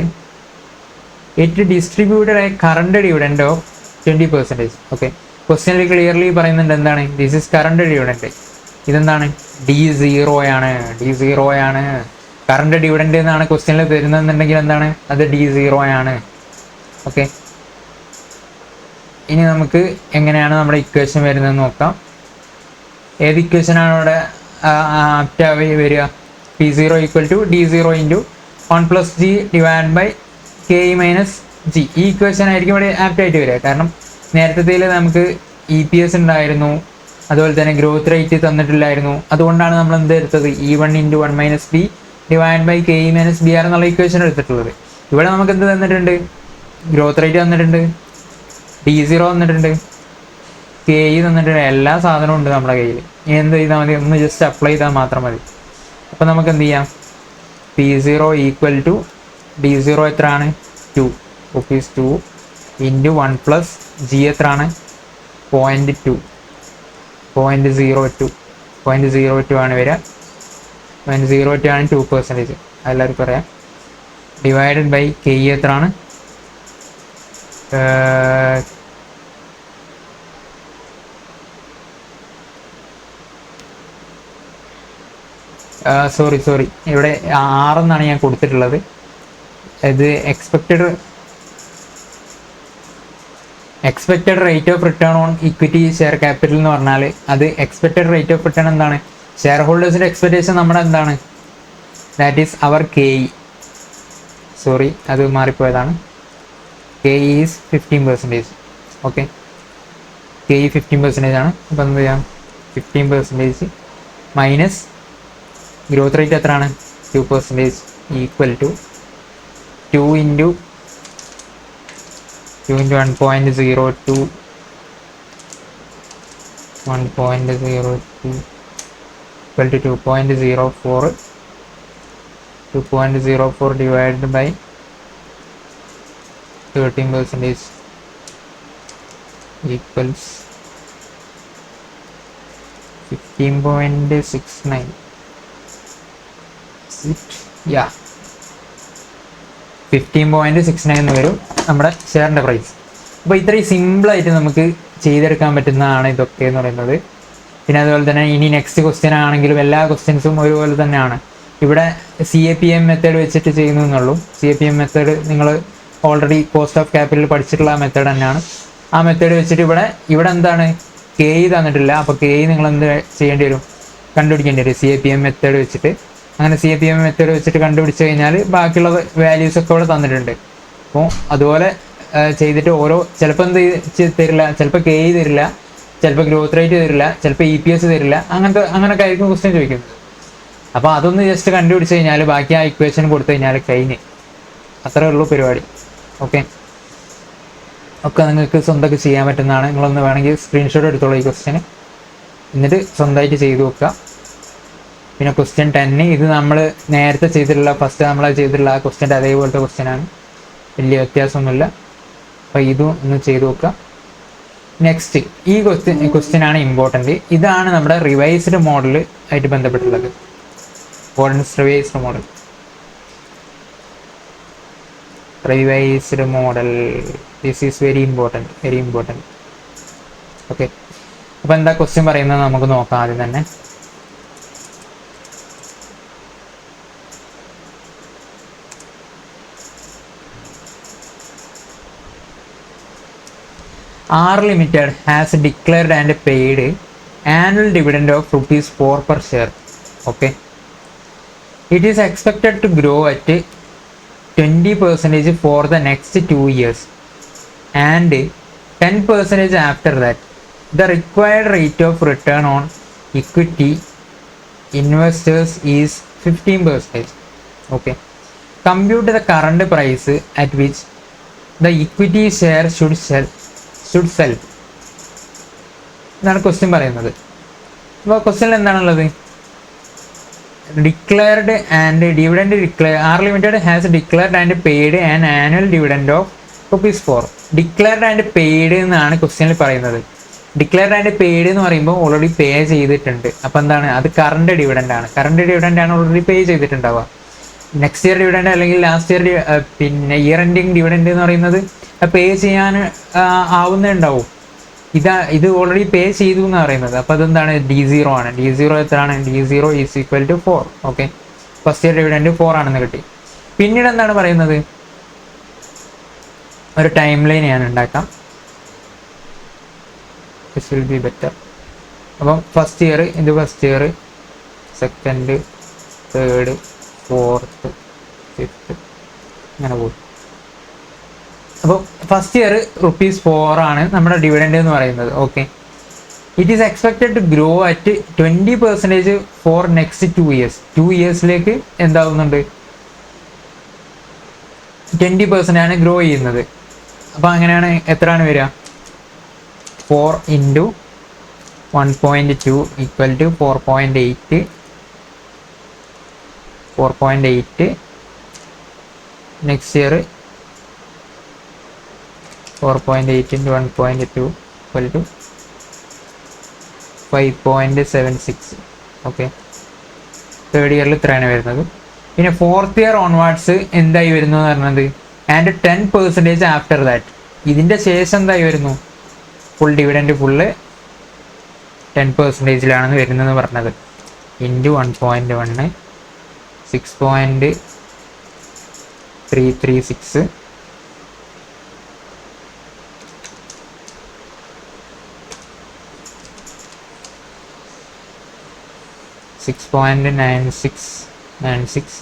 it distributed A current dividend of 20%. Okay, ക്വസ്റ്റ്യനിൽ ക്ലിയർലി പറയുന്നുണ്ട് എന്താണ്? This is current dividend. ഇതെന്താണ്? D0 ആണ്. കറണ്ട് ഡിവിഡൻഡ് എന്നാണ് ക്വസ്റ്റ്യനിൽ തരുന്നതെന്നുണ്ടെങ്കിൽ എന്താണ്? അത് D0 ആണ്. ഓക്കെ, ഇനി നമുക്ക് എങ്ങനെയാണ് നമ്മുടെ ഇക്വേഷൻ വരുന്നതെന്ന് നോക്കാം. ഏത് ഇക്വേഷനാണ് ഇവിടെ ആപ്റ്റായി വരിക? P0 = D0 × 1 + G / K - G. ഈ ഇക്വേഷൻ ആയിരിക്കും ഇവിടെ ആപ്റ്റായിട്ട് വരിക. കാരണം നേരത്തെ നമുക്ക് EPS ഉണ്ടായിരുന്നു, അതുപോലെ തന്നെ ഗ്രോത്ത് റേറ്റ് തന്നിട്ടില്ലായിരുന്നു. അതുകൊണ്ടാണ് നമ്മൾ എന്ത് എടുത്തത്? E1 × 1 - B / K - BR എന്നുള്ള ഇക്വേഷൻ എടുത്തിട്ടുള്ളത്. ഇവിടെ നമുക്ക് എന്ത് തന്നിട്ടുണ്ട്? ഗ്രോത്ത് റേറ്റ് തന്നിട്ടുണ്ട്, D0 തന്നിട്ടുണ്ട്, K തന്നിട്ടുണ്ട്, എല്ലാ സാധനവും ഉണ്ട് നമ്മുടെ കയ്യിൽ. ഇനി എന്ത് ചെയ്താൽ മതി? ഒന്ന് ജസ്റ്റ് അപ്ലൈ ചെയ്താൽ മാത്രം മതി. അപ്പോൾ നമുക്ക് എന്ത് ചെയ്യാം? P0 = D0 എത്രയാണ്? 2 rupees 2 × 1 + G എത്രയാണ്? 0.2 0.02 ആണ് വരിക. 0.02 ആണ് 2%. എല്ലാവർക്കും പറയാം. ഡിവൈഡഡ് ബൈ K എത്രയാണ്? സോറി ഇവിടെ 6 എന്നാണ് ഞാൻ കൊടുത്തിട്ടുള്ളത്. ഇത് expected rate of return on equity share capital എന്ന് പറഞ്ഞാൽ അത് എക്സ്പെക്റ്റഡ് റേറ്റ് ഓഫ് റിട്ടേൺ എന്താണ്? ഷെയർ ഹോൾഡേഴ്സിൻ്റെ എക്സ്പെക്റ്റേഷൻ നമ്മുടെ എന്താണ്? That is our KE. Sorry, അത് മാറിപ്പോയതാണ്. KE is 15%. ഓക്കെ, KE 15% ആണ്. അപ്പോൾ എന്ത് ചെയ്യാം? 15% മൈനസ് ഗ്രോത്ത് റേറ്റ് എത്രയാണ്? 2% equal to 2 × 1.02 equal to 2.04 divided by 13% equals 15.69. Yeah, 15.69 എന്ന് വരും നമ്മുടെ ഷെയറിൻ്റെ പ്രൈസ്. അപ്പോൾ ഇത്രയും സിമ്പിളായിട്ട് നമുക്ക് ചെയ്തെടുക്കാൻ പറ്റുന്നതാണ് ഇതൊക്കെ എന്ന് പറയുന്നത്. പിന്നെ അതുപോലെ തന്നെ ഇനി നെക്സ്റ്റ് ക്വസ്റ്റ്യൻ ആണെങ്കിലും എല്ലാ ക്വസ്റ്റ്യൻസും ഒരുപോലെ തന്നെയാണ്. ഇവിടെ CAPM മെത്തേഡ് വെച്ചിട്ട് ചെയ്യുന്നു എന്നുള്ളൂ. CAPM മെത്തേഡ് നിങ്ങൾ ഓൾറെഡി കോസ്റ്റ് ഓഫ് ക്യാപിറ്റൽ പഠിച്ചിട്ടുള്ള മെത്തേഡ് തന്നെയാണ്. ആ മെത്തേഡ് വെച്ചിട്ട് ഇവിടെ എന്താണ് കെ തന്നിട്ടില്ല. അപ്പോൾ കെ നിങ്ങൾ എന്ത് ചെയ്യേണ്ടി വരും, കണ്ടുപിടിക്കേണ്ടി വരും CAPM മെത്തേഡ് വെച്ചിട്ട്. അങ്ങനെ CAPM മെത്തേഡ് വെച്ചിട്ട് കണ്ടുപിടിച്ച് കഴിഞ്ഞാൽ ബാക്കിയുള്ള വാല്യൂസ് ഒക്കെ ഇവിടെ തന്നിട്ടുണ്ട്. അപ്പോൾ അതുപോലെ ചെയ്തിട്ട് ചിലപ്പോൾ എന്ത് തരില്ല, ചിലപ്പോൾ കെ തരില്ല, ചിലപ്പോൾ ഗ്രോത്ത് റേറ്റ് തരില്ല, ചിലപ്പോൾ EPS തരില്ല, അങ്ങനെയൊക്കെ ആയിരിക്കും ക്വസ്റ്റ്യൻ ചോദിക്കുന്നത്. അപ്പോൾ അതൊന്ന് ജസ്റ്റ് കണ്ടുപിടിച്ച് കഴിഞ്ഞാൽ ബാക്കി ആ ഇക്വേഷൻ കൊടുത്തു കഴിഞ്ഞാൽ കഴിഞ്ഞ്, അത്രേ ഉള്ളൂ പരിപാടി. ഓക്കെ, ഒക്കെ നിങ്ങൾക്ക് സ്വന്തമൊക്കെ ചെയ്യാൻ പറ്റുന്നതാണ്. നിങ്ങളൊന്ന് വേണമെങ്കിൽ സ്ക്രീൻഷോട്ട് എടുത്തോളൂ ഈ ക്വസ്റ്റ്യൻ, എന്നിട്ട് സ്വന്തമായിട്ട് ചെയ്ത് നോക്കുക. പിന്നെ ക്വസ്റ്റ്യൻ 10 ഇത് നമ്മൾ നേരത്തെ ചെയ്തിട്ടുള്ള നമ്മൾ ചെയ്തിട്ടുള്ള ആ ക്വസ്റ്റ്യൻ്റെ അതേപോലത്തെ ക്വസ്റ്റ്യനാണ്, വലിയ വ്യത്യാസമൊന്നുമില്ല. അപ്പോൾ ഇതും ഒന്ന് ചെയ്ത് നോക്കുക. നെക്സ്റ്റ് ഈ ക്വസ്റ്റ്യനാണ് ഇമ്പോർട്ടൻ്റ്. ഇതാണ് നമ്മുടെ റിവൈസ്ഡ് മോഡൽ ആയിട്ട് ബന്ധപ്പെട്ടുള്ളത്. Gordon's revised model. This is very important. Okay, അപ്പോൾ എന്താ ക്വസ്റ്റ്യൻ പറയുന്നത് നമുക്ക് നോക്കാം ആദ്യം തന്നെ. R Limited has declared and paid annual dividend of ₹4 per share. Okay, it is expected to grow at 20% for the next 2 years and 10% after that. The required rate of return on equity investors is 15%. Okay, compute the current price at which the equity share should sell. എന്നാണ് question പറയുന്നത്. അപ്പോൾ ക്വസ്റ്റ്യനിൽ എന്താണുള്ളത്, declared and dividend R Limited has declared and paid an annual dividend of ₹4. Declared and paid എന്നാണ് ക്വസ്റ്റ്യനിൽ പറയുന്നത്. Declared and paid എന്ന് പറയുമ്പോൾ ഓൾറെഡി പേ ചെയ്തിട്ടുണ്ട്. അപ്പോൾ എന്താണ്, അത് കറണ്ട് ഡിവിഡൻഡ് ആണ് ഓൾറെഡി പേ ചെയ്തിട്ടുണ്ടാവുക. നെക്സ്റ്റ് ഇയർ ഡിവിഡൻഡ് അല്ലെങ്കിൽ ലാസ്റ്റ് ഇയർ പിന്നെ ഇയർ എൻഡിങ് ഡിവിഡൻഡ് എന്ന് പറയുന്നത് പേ ചെയ്യാൻ ആവുന്നേ ഉണ്ടാവും. ഇത് ഓൾറെഡി പേ ചെയ്തു എന്ന് പറയുന്നത്. അപ്പോൾ അതെന്താണ്, D0 ആണ്. D0 എത്രയാണ്, D0 is equal to 4. Okay, first year dividend 4 ആണെന്ന് കിട്ടി. പിന്നീട് എന്താണ് പറയുന്നത്, ഒരു ടൈം ലൈൻ ഞാൻ ഉണ്ടാക്കാം, ദിസ് വിൽ ബി ബെറ്റർ. അപ്പം first year, second, third, fourth, fifth, അങ്ങനെ പോകും. അപ്പോൾ ഫസ്റ്റ് ഇയർ ₹4 ആണ് നമ്മുടെ ഡിവിഡൻഡ് എന്ന് പറയുന്നത്. Okay, it is expected to grow at 20% for next 2 years. 2 yearsലേക്ക് എന്താവുന്നുണ്ട്, 20% ആണ് ഗ്രോ ചെയ്യുന്നത്. അപ്പോൾ അങ്ങനെയാണ് എത്രയാണ് വരിക, 4 × 1.2 equal to 4.8. 4.8 next year 4.8 × 1.2 equal to 5.76. Okay, third ഇയറിൽ ഇത്രയാണ് വരുന്നത്. പിന്നെ ഫോർത്ത് ഇയർ ഓൺവാർഡ്സ് എന്തായി വരുന്നു എന്ന് പറഞ്ഞത്, ആൻഡ് 10% ആഫ്റ്റർ ദാറ്റ്. ഇതിൻ്റെ ശേഷം എന്തായി വരുന്നു, ഫുൾ ഡിവിഡൻഡ് ഫുള്ള് 10%ലാണെന്ന് വരുന്നതെന്ന് പറഞ്ഞത്. ഇൻറ്റു 1.1 6.336 6.9696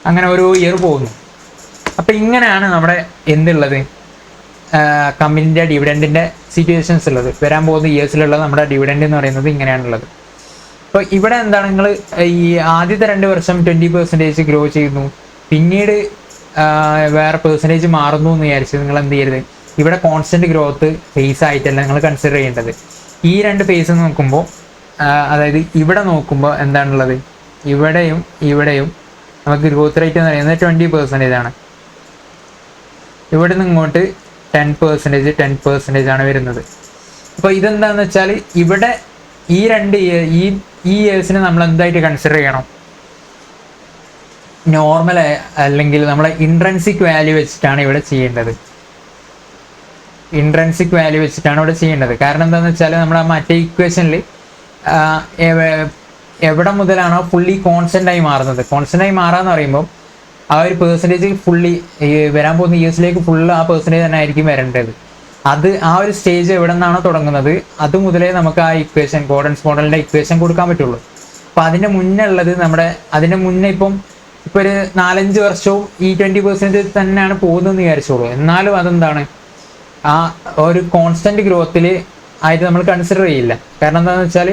അങ്ങനെ ഓരോ ഇയർ പോകുന്നു. അപ്പം ഇങ്ങനെയാണ് നമ്മുടെ എന്തുള്ളത്, കമ്പനീൻ്റെ ഡിവിഡൻറ്റിൻ്റെ സിറ്റുവേഷൻസ് ഉള്ളത്. വരാൻ പോകുന്ന ഇയേഴ്സിലുള്ളത് നമ്മുടെ ഡിവിഡൻറ്റ് എന്ന് പറയുന്നത് ഇങ്ങനെയാണുള്ളത്. അപ്പോൾ ഇവിടെ എന്താണ്, നിങ്ങൾ ഈ ആദ്യത്തെ 2 വർഷം 20% ഗ്രോ ചെയ്യുന്നു, പിന്നീട് വേറെ പെർസെൻറ്റേജ് മാറുന്നു എന്ന് വിചാരിച്ച് നിങ്ങൾ എന്ത് ചെയ്യരുത്, ഇവിടെ കോൺസ്റ്റൻറ്റ് ഗ്രോത്ത് ഫേസ് ആയിട്ടല്ല നിങ്ങൾ കൺസിഡർ ചെയ്യേണ്ടത്. ഈ 2 ഫേസ് നോക്കുമ്പോൾ, അതായത് ഇവിടെ നോക്കുമ്പോൾ എന്താണുള്ളത്, ഇവിടെയും നമുക്ക് ഗ്രോത്ത് റേറ്റ് എന്ന് പറയുന്നത് 20% ആണ്. ഇവിടെ നിന്ന് ഇങ്ങോട്ട് 10% ആണ് വരുന്നത്. അപ്പോൾ ഇതെന്താണെന്ന് വെച്ചാൽ, ഇവിടെ ഈ 2 ഇയേഴ്സിനെ നമ്മൾ എന്തായിട്ട് കൺസിഡർ ചെയ്യണം, നോർമൽ അല്ലെങ്കിൽ നമ്മളെ ഇൻട്രൻസിക് വാല്യൂ വെച്ചിട്ടാണ് ഇവിടെ ചെയ്യേണ്ടത്. കാരണം എന്താണെന്ന് വെച്ചാൽ, നമ്മുടെ മറ്റേ ഇക്വേഷനിൽ എവിടെ മുതലാണോ ഫുള്ളി കോൺസ്റ്റൻ്റ് ആയി മാറുന്നത്, മാറാന്ന് പറയുമ്പോൾ ആ ഒരു പെർസെൻറ്റേജ് ഫുള്ളി വരാൻ പോകുന്ന ഇയേഴ്സിലേക്ക് ഫുള്ള് ആ പെർസെൻറ്റേജ് തന്നെ ആയിരിക്കും വരേണ്ടത്. അത് ആ ഒരു സ്റ്റേജ് എവിടെ നിന്നാണോ തുടങ്ങുന്നത് അത് മുതലേ നമുക്ക് ആ ഇക്വേഷൻ ഗോർഡൻസ് മോഡലിൻ്റെ ഇക്വേഷൻ കൊടുക്കാൻ പറ്റുള്ളൂ. അപ്പോൾ അതിൻ്റെ മുന്നേ ഉള്ളത് അതിൻ്റെ മുന്നേ ഇപ്പം ഒരു 4-5 വർഷവും ഈ 20% തന്നെയാണ് പോകുന്നതെന്ന് വിചാരിച്ചോളൂ. എന്നാലും അതെന്താണ്, ആ ഒരു കോൺസ്റ്റന്റ് ഗ്രോത്തിൽ ആയിട്ട് നമ്മൾ കൺസിഡർ ചെയ്യില്ല. കാരണം എന്താണെന്ന് വെച്ചാൽ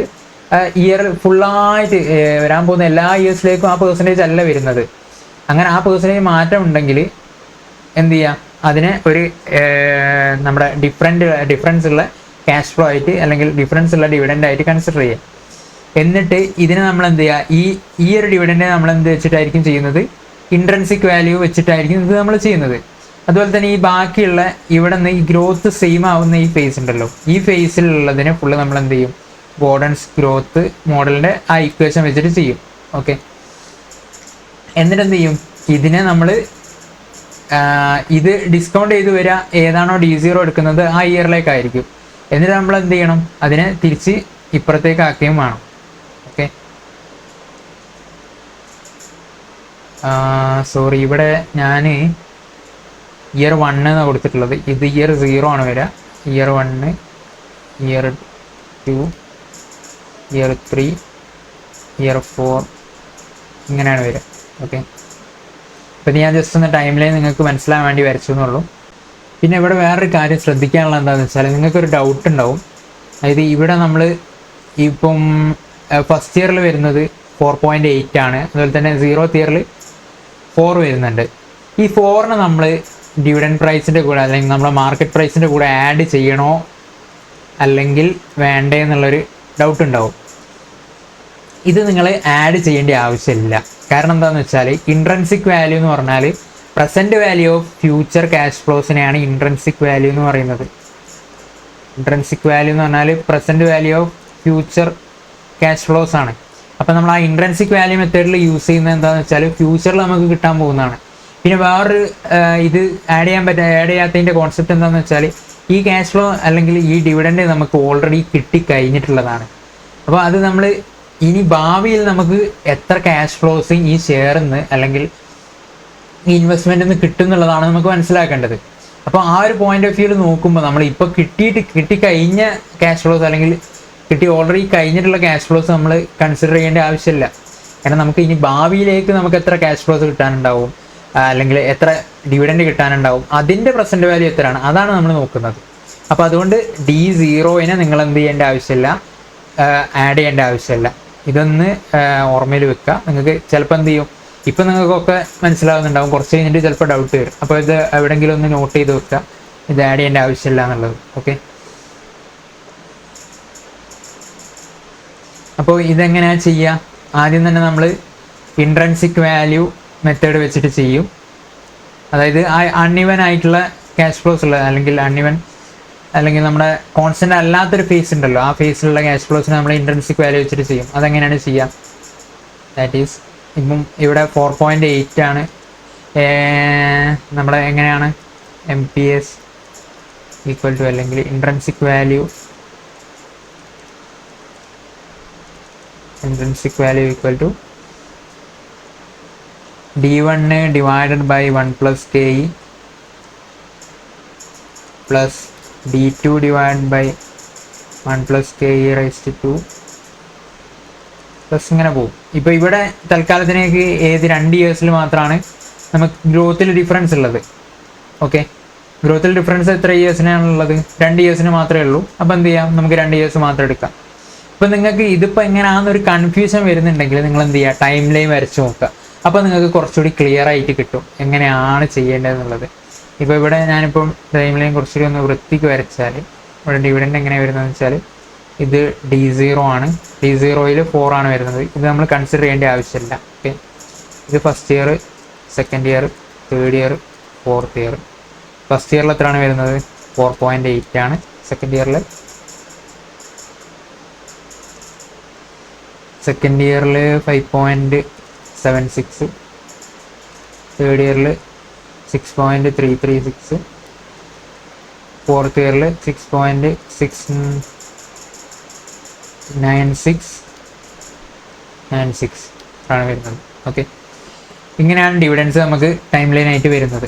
ഇയർ ഫുള്ളായിട്ട് വരാൻ പോകുന്ന എല്ലാ ഇയേഴ്സിലേക്കും ആ പെർസെൻറ്റേജ് അല്ല വരുന്നത്. അങ്ങനെ ആ പെർസെൻറ്റേജ് മാറ്റം ഉണ്ടെങ്കിൽ എന്ത് ചെയ്യാം, അതിനെ ഒരു നമ്മുടെ ഡിഫറൻസ് ഉള്ള ക്യാഷ് ഫ്ലോ ആയിട്ട് അല്ലെങ്കിൽ ഡിഫറൻസ് ഉള്ള ഡിവിഡൻഡ് ആയിട്ട് കൺസിഡർ ചെയ്യാം. എന്നിട്ട് ഇതിനെ നമ്മൾ എന്ത് ചെയ്യുക, ഈ ഒരു ഡിവിഡൻഡ് നമ്മൾ എന്ത് വെച്ചിട്ടായിരിക്കും ചെയ്യുന്നത്, ഇൻട്രൻസിക് വാല്യൂ വെച്ചിട്ടായിരിക്കും ഇത് നമ്മൾ ചെയ്യുന്നത്. അതുപോലെ തന്നെ ഈ ബാക്കിയുള്ള ഇവിടെ നിന്ന് ഈ ഗ്രോത്ത് സെയിം ആവുന്ന ഈ ഫേസ് ഉണ്ടല്ലോ, ഈ ഫേസിലുള്ളതിനെ ഫുള്ള് നമ്മൾ എന്ത് ചെയ്യും, ഗോർഡൻസ് ഗ്രോത്ത് മോഡലിൻ്റെ ആ ഇക്വേഷൻ വെച്ചിട്ട് ചെയ്യും. ഓക്കെ, എന്നിട്ട് എന്ത് ചെയ്യും, ഇതിനെ നമ്മൾ ഇത് ഡിസ്കൗണ്ട് ചെയ്ത് വരിക ഏതാണോ D0 എടുക്കുന്നത് ആ ഇയറിലേക്കായിരിക്കും. എന്നിട്ട് നമ്മൾ എന്ത് ചെയ്യണം, അതിനെ തിരിച്ച് ഇപ്പുറത്തേക്ക് ആക്കുകയും വേണം. ഓക്കെ, സോറി, ഇവിടെ ഞാൻ ഇയർ 1 എന്നാണ് കൊടുത്തിട്ടുള്ളത്. ഇത് ഇയർ 0 ആണ് വരിക. ഇയർ 1, ഇയർ 2, ഇയർ 3, ഇയർ 4 ഇങ്ങനെയാണ് വരിക. ഓക്കെ, അപ്പോൾ ഞാൻ ജസ്റ്റ് ഒന്ന് ടൈം ലൈൻ നിങ്ങൾക്ക് മനസ്സിലാകാൻ വേണ്ടി വരച്ചു എന്നുള്ളൂ. പിന്നെ ഇവിടെ വേറൊരു കാര്യം ശ്രദ്ധിക്കാനുള്ള എന്താണെന്ന് വെച്ചാൽ, നിങ്ങൾക്കൊരു ഡൗട്ട് ഉണ്ടാവും. അതായത് ഇവിടെ നമ്മൾ ഇപ്പം ഫസ്റ്റ് ഇയറിൽ വരുന്നത് 4.8 ആണ്. അതുപോലെ തന്നെ 0th ഇയറിൽ 4 വരുന്നുണ്ട്. ഈ 4നെ നമ്മൾ ഡിവിഡൻഡ് പ്രൈസിൻ്റെ കൂടെ അല്ലെങ്കിൽ നമ്മളെ മാർക്കറ്റ് പ്രൈസിൻ്റെ കൂടെ ആഡ് ചെയ്യണോ അല്ലെങ്കിൽ വേണ്ടേ എന്നുള്ളൊരു ഡൗട്ട് ഉണ്ടാവും. ഇത് നിങ്ങൾ ആഡ് ചെയ്യേണ്ട ആവശ്യമില്ല. കാരണം എന്താണെന്ന് വെച്ചാൽ, ഇൻട്രൻസിക് വാല്യൂ എന്ന് പറഞ്ഞാൽ present value of future cash ഫ്ലോസിനെയാണ് ഇൻട്രൻസിക് വാല്യൂ എന്ന് പറയുന്നത്. ഇൻട്രൻസിക് വാല്യൂ എന്ന് പറഞ്ഞാൽ present value of future cash flows ആണ്. അപ്പോൾ നമ്മൾ ആ ഇൻട്രൻസിക് വാല്യൂ മെത്തേഡിൽ യൂസ് ചെയ്യുന്നത് എന്താണെന്ന് വെച്ചാൽ, ഫ്യൂച്ചറിൽ നമുക്ക് കിട്ടാൻ പോകുന്നതാണ്. പിന്നെ വേറൊരു ഇത് ആഡ് ചെയ്യാത്തതിൻ്റെ കോൺസെപ്റ്റ് എന്താണെന്ന് വെച്ചാൽ, ഈ ക്യാഷ് ഫ്ലോ അല്ലെങ്കിൽ ഈ ഡിവിഡൻഡ് നമുക്ക് ഓൾറെഡി കിട്ടിക്കഴിഞ്ഞിട്ടുള്ളതാണ്. അപ്പോൾ അത് നമ്മൾ ഇനി ഭാവിയിൽ നമുക്ക് എത്ര ക്യാഷ് ഫ്ലോസ് ഈ ഷെയറിൽ നിന്ന് അല്ലെങ്കിൽ ഈ ഇൻവെസ്റ്റ്മെൻറ്റിൽ നിന്ന് കിട്ടും എന്നുള്ളതാണ് നമുക്ക് മനസ്സിലാക്കേണ്ടത്. അപ്പോൾ ആ ഒരു പോയിന്റ് ഓഫ് വ്യൂവിൽ നോക്കുമ്പോൾ നമ്മൾ ഇപ്പോൾ കിട്ടിക്കഴിഞ്ഞ ക്യാഷ് ഫ്ലോസ് അല്ലെങ്കിൽ ഓൾറെഡി കഴിഞ്ഞിട്ടുള്ള ക്യാഷ് ഫ്ലോസ് നമ്മൾ കൺസിഡർ ചെയ്യേണ്ട ആവശ്യമില്ല. കാരണം നമുക്ക് ഇനി ഭാവിയിലേക്ക് നമുക്ക് എത്ര ക്യാഷ് ഫ്ലോസ് കിട്ടാനുണ്ടാവും അല്ലെങ്കിൽ എത്ര ഡിവിഡൻഡ് കിട്ടാനുണ്ടാവും, അതിൻ്റെ പ്രസൻറ്റ് വാല്യൂ എത്രയാണ്, അതാണ് നമ്മൾ നോക്കുന്നത്. അപ്പോൾ അതുകൊണ്ട് D0നെ നിങ്ങൾ എന്ത് ചെയ്യേണ്ട ആവശ്യമില്ല, ആഡ് ചെയ്യേണ്ട ആവശ്യമില്ല. ഇതൊന്ന് ഓർമ്മയിൽ വെക്കുക. നിങ്ങൾക്ക് ചിലപ്പോൾ എന്ത് ചെയ്യും, ഇപ്പം നിങ്ങൾക്കൊക്കെ മനസ്സിലാവുന്നുണ്ടാവും, കുറച്ച് കഴിഞ്ഞിട്ട് ചിലപ്പോൾ ഡൗട്ട് വരും. അപ്പോൾ ഇത് എവിടെയെങ്കിലും ഒന്ന് നോട്ട് ചെയ്ത് വെക്കുക, ഇത് ആഡ് ചെയ്യേണ്ട ആവശ്യമില്ല എന്നുള്ളത്. ഓക്കെ, അപ്പോൾ ഇതെങ്ങനെയാണ് ചെയ്യുക, ആദ്യം തന്നെ നമ്മൾ ഇൻട്രൻസിക് വാല്യൂ മെത്തേഡ് വെച്ചിട്ട് ചെയ്യും. അതായത് അൺഇവൻ ആയിട്ടുള്ള ക്യാഷ് ഫ്ലോസ് ഉള്ളത് അല്ലെങ്കിൽ നമ്മുടെ കോൺസ്റ്റന്റ് അല്ലാത്തൊരു ഫേസ് ഉണ്ടല്ലോ, ആ ഫേസിലുള്ള ക്യാഷ് ഫ്ലോസിന് നമ്മൾ ഇൻട്രൻസിക് വാല്യൂ വെച്ചിട്ട് ചെയ്യും. അതെങ്ങനെയാണ് ചെയ്യുക, ദാറ്റ് ഈസ് ഇപ്പം ഇവിടെ 4.8 ആണ് നമ്മുടെ എങ്ങനെയാണ് MPS ഈക്വൽ ടു അല്ലെങ്കിൽ intrinsic value equal to D1 divided by 1 plus KE plus D2 divided by 1 plus KE raised to 2 plus ഇങ്ങനെ പോകും. ഇപ്പോൾ ഇവിടെ തൽക്കാലത്തിനേക്ക് ഏത് 2 ഇയേഴ്സിൽ മാത്രമാണ് നമുക്ക് ഗ്രോത്തിൽ ഡിഫറൻസ് ഉള്ളത്. ഓക്കെ, ഗ്രോത്തിൽ ഡിഫറൻസ് എത്ര ഇയേഴ്സിനാണുള്ളത്, 2 ഇയേഴ്സിന് മാത്രമേ ഉള്ളൂ. അപ്പോൾ എന്ത് ചെയ്യാം, നമുക്ക് 2 ഇയേഴ്സ് മാത്രം എടുക്കാം. അപ്പോൾ നിങ്ങൾക്ക് ഇതിപ്പോൾ എങ്ങനെയാണെന്നൊരു കൺഫ്യൂഷൻ വരുന്നുണ്ടെങ്കിൽ നിങ്ങൾ എന്ത് ചെയ്യുക, ടൈം ലൈൻ വരച്ച് നോക്കുക. അപ്പോൾ നിങ്ങൾക്ക് കുറച്ചുകൂടി ക്ലിയർ ആയിട്ട് കിട്ടും എങ്ങനെയാണ് ചെയ്യേണ്ടതെന്നുള്ളത്. ഇപ്പോൾ ഇവിടെ ഞാനിപ്പം ടൈം ലൈൻ കുറച്ചുകൂടി ഒന്ന് വൃത്തിക്ക് വരച്ചാൽ ഇവിടെ ഡിവിഡൻഡ് എങ്ങനെ വരുന്നതെന്ന് വെച്ചാൽ, ഇത് D0 ആണ്. D0യിൽ 4 ആണ് വരുന്നത്. ഇത് നമ്മൾ കൺസിഡർ ചെയ്യേണ്ട ആവശ്യമില്ല. ഓക്കെ, ഇത് first year, second year, third year, fourth year. First ഇയറിൽ എത്രയാണ് വരുന്നത്, 4.8 ആണ്. സെക്കൻഡ് ഇയറിൽ 5.76, തേർഡ് ഇയറിൽ 6.336, ഫോർത്ത് ഇയറിൽ 6.696 ആണ് വരുന്നത്. ഓക്കെ, ഇങ്ങനെയാണ് ഡിവിഡൻസ് നമുക്ക് ടൈം ലൈൻ ആയിട്ട് വരുന്നത്.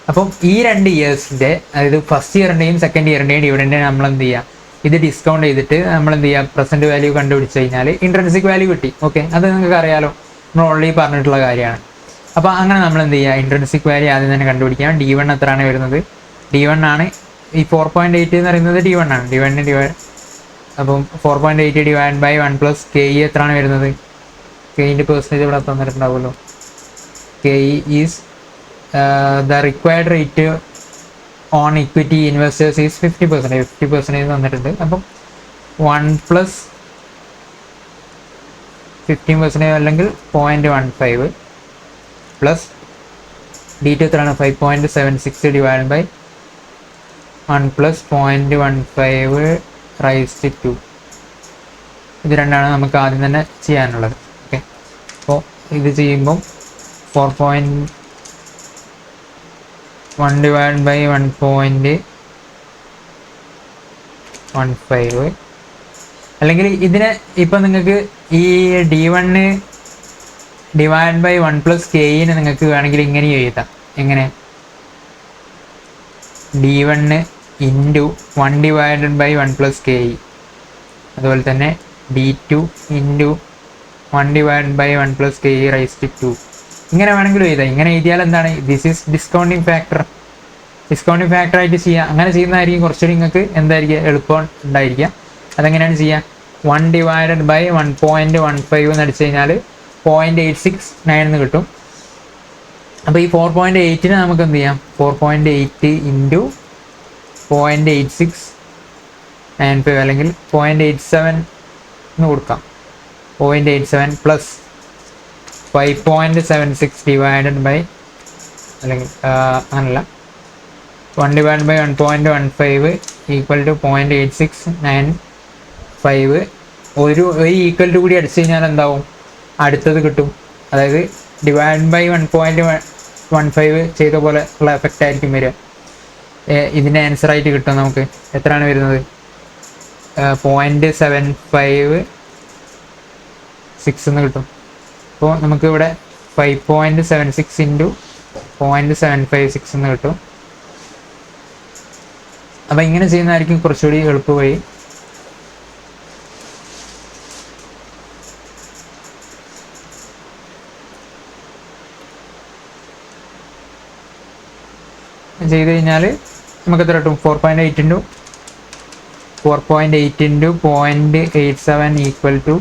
അപ്പം ഈ 2 ഇയേഴ്സിൻ്റെ, അതായത് ഫസ്റ്റ് ഇയറിൻ്റെയും സെക്കൻഡ് ഇയറിൻ്റെയും ഡിവിഡൻഡ് നമ്മൾ എന്ത് ചെയ്യുക, ഇത് ഡിസ്കൗണ്ട് ചെയ്തിട്ട് നമ്മൾ എന്ത് ചെയ്യുക, പ്രസൻറ്റ് വാല്യൂ കണ്ടുപിടിച്ച് കഴിഞ്ഞാൽ ഇൻട്രൻസിക് വാല്യൂ കിട്ടി. ഓക്കെ, അത് നിങ്ങൾക്ക് അറിയാലോ, നമ്മൾ ഓൾറെഡി പറഞ്ഞിട്ടുള്ള കാര്യമാണ്. അപ്പോൾ അങ്ങനെ നമ്മൾ എന്ത് ചെയ്യുക, ഇൻട്രൻസിക് വാല്യൂ ആദ്യം തന്നെ കണ്ടുപിടിക്കാം. D1 എത്രയാണ് വരുന്നത്? D1 ആണ് ഈ 4.8 എന്ന് പറയുന്നത്. D1 ആണ്. അപ്പം 4.8 ഡിവൈഡ് ബൈ 1 പ്ലസ് KE എത്രയാണ് വരുന്നത്? KEൻ്റെ പെർസെൻറ്റേജ് ഇവിടെ തന്നിട്ടുണ്ടാവുമല്ലോ. KE is the required rate on equity investors is 50%. 50% തന്നിട്ടുണ്ട്. അപ്പം 1 പ്ലസ് 15% അല്ലെങ്കിൽ 0.15 പ്ലസ് D2 എത്രയാണ്? 5.76 divide by 1 plus 0.15 raise to 2. ഇത് രണ്ടാണ് നമുക്ക് ആദ്യം തന്നെ ചെയ്യാനുള്ളത്. ഓക്കെ, അപ്പോൾ ഇത് ചെയ്യുമ്പം 4.1 ഡിവൈഡ് ബൈ 1.15 അല്ലെങ്കിൽ ഇതിനെ ഇപ്പം നിങ്ങൾക്ക് ഈ D1 divide by 1 plus KE നിങ്ങൾക്ക് വേണമെങ്കിൽ ഇങ്ങനെ എഴുതാം. എങ്ങനെ? D1 into 1 divided by 1 plus KE. അതുപോലെ തന്നെ D2 into 1 divided by 1 plus KE raise to 2. ഇങ്ങനെ വേണമെങ്കിലും എഴുതാം. ഇങ്ങനെ എഴുതിയാൽ എന്താണ്? This is discounting factor. Discounting factor ആയിട്ട് ചെയ്യുക. അങ്ങനെ ചെയ്യുന്നതായിരിക്കും കുറച്ചുകൂടി നിങ്ങൾക്ക് എന്തായിരിക്കുക, എളുപ്പം ഉണ്ടായിരിക്കുക. അതെങ്ങനെയാണ് ചെയ്യുക? 1 ഡിവൈഡഡ് ബൈ 1.15 എന്ന് അടിച്ചു കഴിഞ്ഞാൽ 0.869 എന്ന് കിട്ടും. അപ്പോൾ ഈ 4.8ന് നമുക്ക് എന്ത് ചെയ്യാം? 4.8 ഇൻറ്റു 0.8695 അല്ലെങ്കിൽ 0.87 എന്ന് കൊടുക്കാം. 0.87 പ്ലസ് 5.76 ഡിവൈഡഡ് ബൈ, അല്ലെങ്കിൽ അങ്ങനല്ല, 1 ഡിവൈഡ് ബൈ 1.15 ഈക്വൽ ടു 0.8695. ഒരു ഈക്വൽ ടു കൂടി അടിച്ചു കഴിഞ്ഞാൽ എന്താവും? അടുത്തത് കിട്ടും. അതായത് ഡിവൈഡ് ബൈ 1.15 ചെയ്ത പോലെ ഉള്ള എഫക്റ്റ് ആയിരിക്കും വരിക. ഇതിൻ്റെ ആൻസറായിട്ട് കിട്ടും നമുക്ക്. എത്രയാണ് വരുന്നത്? 0.756 എന്ന് കിട്ടും. അപ്പോൾ നമുക്ക് ഇവിടെ 5.76 ഇൻറ്റു 0.756 എന്ന് കിട്ടും. അപ്പോൾ ഇങ്ങനെ ചെയ്യുന്നതായിരിക്കും കുറച്ചുകൂടി എളുപ്പമായി. ചെയ്ത് കഴിഞ്ഞാൽ നമുക്ക് എത്ര കിട്ടും? 4.8 into 0.87 equal to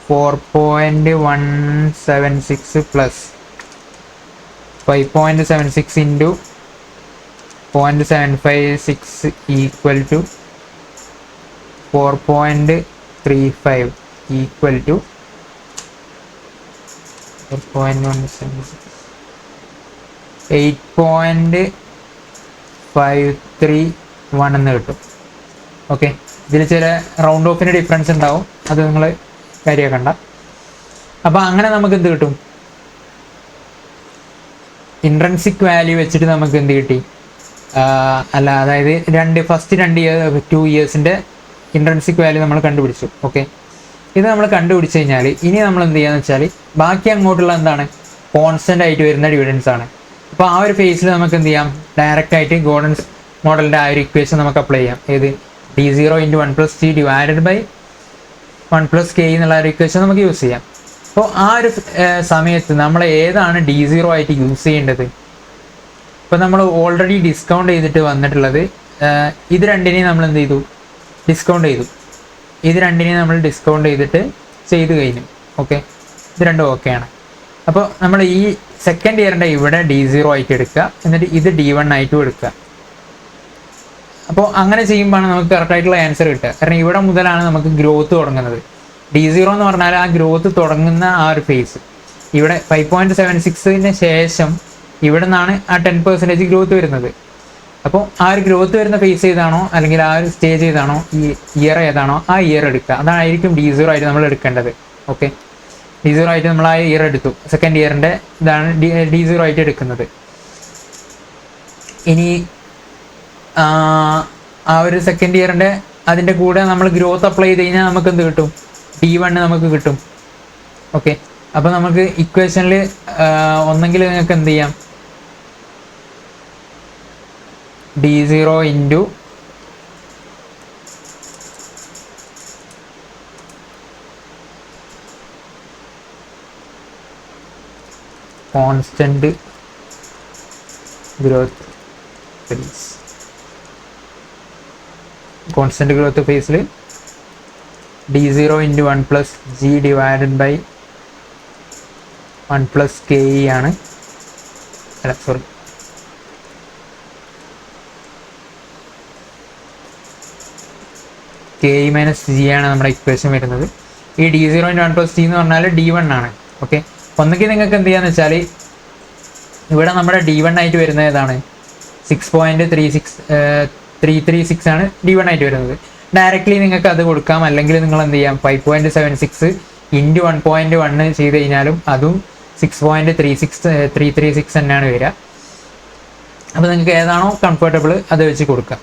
4.176 plus 5.76 into 0.756 equal to 4.35 equal to 8.531 എന്ന് കിട്ടും. ഓക്കെ, ഇതിൽ ചില റൗണ്ട് ഓഫിന് ഡിഫറൻസ് ഉണ്ടാവും, അത് നിങ്ങൾ കാര്യമാക്കണ്ട. അപ്പോൾ അങ്ങനെ നമുക്ക് എന്ത് കിട്ടും? ഇൻട്രൻസിക് വാല്യൂ വെച്ചിട്ട് നമുക്ക് എന്ത് കിട്ടി? അതായത് ഫസ്റ്റ് 2 ഇയേഴ്സിൻ്റെ ഇൻട്രൻസിക് വാല്യൂ നമ്മൾ കണ്ടുപിടിച്ചു. ഓക്കെ, ഇത് നമ്മൾ കണ്ടുപിടിച്ച് കഴിഞ്ഞാൽ ഇനി നമ്മൾ എന്ത് ചെയ്യാന്ന് വെച്ചാൽ ബാക്കി അങ്ങോട്ടുള്ള എന്താണ്? കോൺസ്റ്റൻ്റ് ആയിട്ട് വരുന്ന ഡിവിഡൻസ് ആണ്. അപ്പോൾ ആ ഒരു ഫേസിൽ നമുക്ക് എന്ത് ചെയ്യാം? ഡയറക്റ്റ് ആയിട്ട് ഗോർഡൻസ് മോഡലിൻ്റെ ആ ഒരു ഇക്വേഷൻ നമുക്ക് അപ്ലൈ ചെയ്യാം. ഏത്? D0 into 1 plus T divided by 1 plus KE എന്നുള്ള ഒരു ഇക്വേഷൻ നമുക്ക് യൂസ് ചെയ്യാം. അപ്പോൾ ആ ഒരു സമയത്ത് നമ്മൾ ഏതാണ് D0 ആയിട്ട് യൂസ് ചെയ്യേണ്ടത്? ഇപ്പോൾ നമ്മൾ ഓൾറെഡി ഡിസ്കൗണ്ട് ചെയ്തിട്ട് വന്നിട്ടുള്ളത് ഇത് രണ്ടിനെയും നമ്മൾ എന്ത് ചെയ്തു? ഡിസ്കൗണ്ട് ചെയ്തു. ഇത് രണ്ടിനെയും നമ്മൾ ഡിസ്കൗണ്ട് ചെയ്തിട്ട് ചെയ്ത് കഴിഞ്ഞു. ഓക്കെ, ഇത് രണ്ടും ഓക്കെയാണ്. അപ്പോൾ നമ്മൾ ഈ സെക്കൻഡ് ഇയറിൻ്റെ ഇവിടെ D0 ആയിട്ട് എടുക്കുക, എന്നിട്ട് ഇത് D1 ആയിട്ടും എടുക്കുക. അപ്പോൾ അങ്ങനെ ചെയ്യുമ്പോഴാണ് നമുക്ക് കറക്റ്റായിട്ടുള്ള ആൻസർ കിട്ടുക. കാരണം ഇവിടെ മുതലാണ് നമുക്ക് ഗ്രോത്ത് തുടങ്ങുന്നത്. D0 എന്ന് പറഞ്ഞാൽ ആ ഗ്രോത്ത് തുടങ്ങുന്ന ആ ഒരു ഫേസ്. ഇവിടെ 5.76ന് ശേഷം ഇവിടെ നിന്നാണ് ആ 10% ഗ്രോത്ത് വരുന്നത്. അപ്പോൾ ആ ഒരു ഗ്രോത്ത് വരുന്ന ഫേസ് ഏതാണോ, അല്ലെങ്കിൽ ആ ഒരു സ്റ്റേജ് ഏതാണോ, ഈ ഇയർ ഏതാണോ, ആ ഇയർ എടുക്കുക. അതായിരിക്കും D0 ആയിട്ട് നമ്മൾ എടുക്കേണ്ടത്. ഓക്കെ, D0 ആയിട്ട് നമ്മൾ ആ ഇയർ എടുത്തു. സെക്കൻഡ് ഇയറിൻ്റെ ഇതാണ് D0 ആയിട്ട് എടുക്കുന്നത്. ഇനി ആ ഒരു സെക്കൻഡ് ഇയറിൻ്റെ അതിൻ്റെ കൂടെ നമ്മൾ ഗ്രോത്ത് അപ്ലൈ ചെയ്ത് കഴിഞ്ഞാൽ നമുക്ക് എന്ത് കിട്ടും? D1 നമുക്ക് കിട്ടും. ഓക്കെ, അപ്പോൾ നമുക്ക് ഇക്വേഷനിൽ ഒന്നെങ്കിൽ നിങ്ങൾക്ക് എന്ത് ചെയ്യാം? d0 into constant growth phase. Constant growth ഫേസിൽ d0 into 1 plus G divided by 1 plus K E ആണ്. അല്ല sorry, K E minus G ആണ് നമ്മുടെ ഇക്വേഷൻ വരുന്നത്. ഈ d0 ഇൻറ്റു 1 പ്ലസ് ജി എന്ന് പറഞ്ഞാൽ d1 ആണ്. ഓക്കെ, ഒന്നെങ്കിൽ നിങ്ങൾക്ക് എന്ത് ചെയ്യാന്ന് വെച്ചാൽ ഇവിടെ നമ്മുടെ d1 ആയിട്ട് വരുന്നത് ഏതാണ്, 6.336 ആണ് d1 ആയിട്ട് വരുന്നത്. ഡയറക്റ്റ്ലി നിങ്ങൾക്ക് അത് കൊടുക്കാം, അല്ലെങ്കിൽ നിങ്ങൾ എന്ത് ചെയ്യാം 5.76 ഇൻറ്റു 1.1 ചെയ്ത് കഴിഞ്ഞാലും അതും 6.336 തന്നെയാണ് വരിക. അപ്പോൾ നിങ്ങൾക്ക് ഏതാണോ കംഫർട്ടബിൾ അത് വെച്ച് കൊടുക്കാം.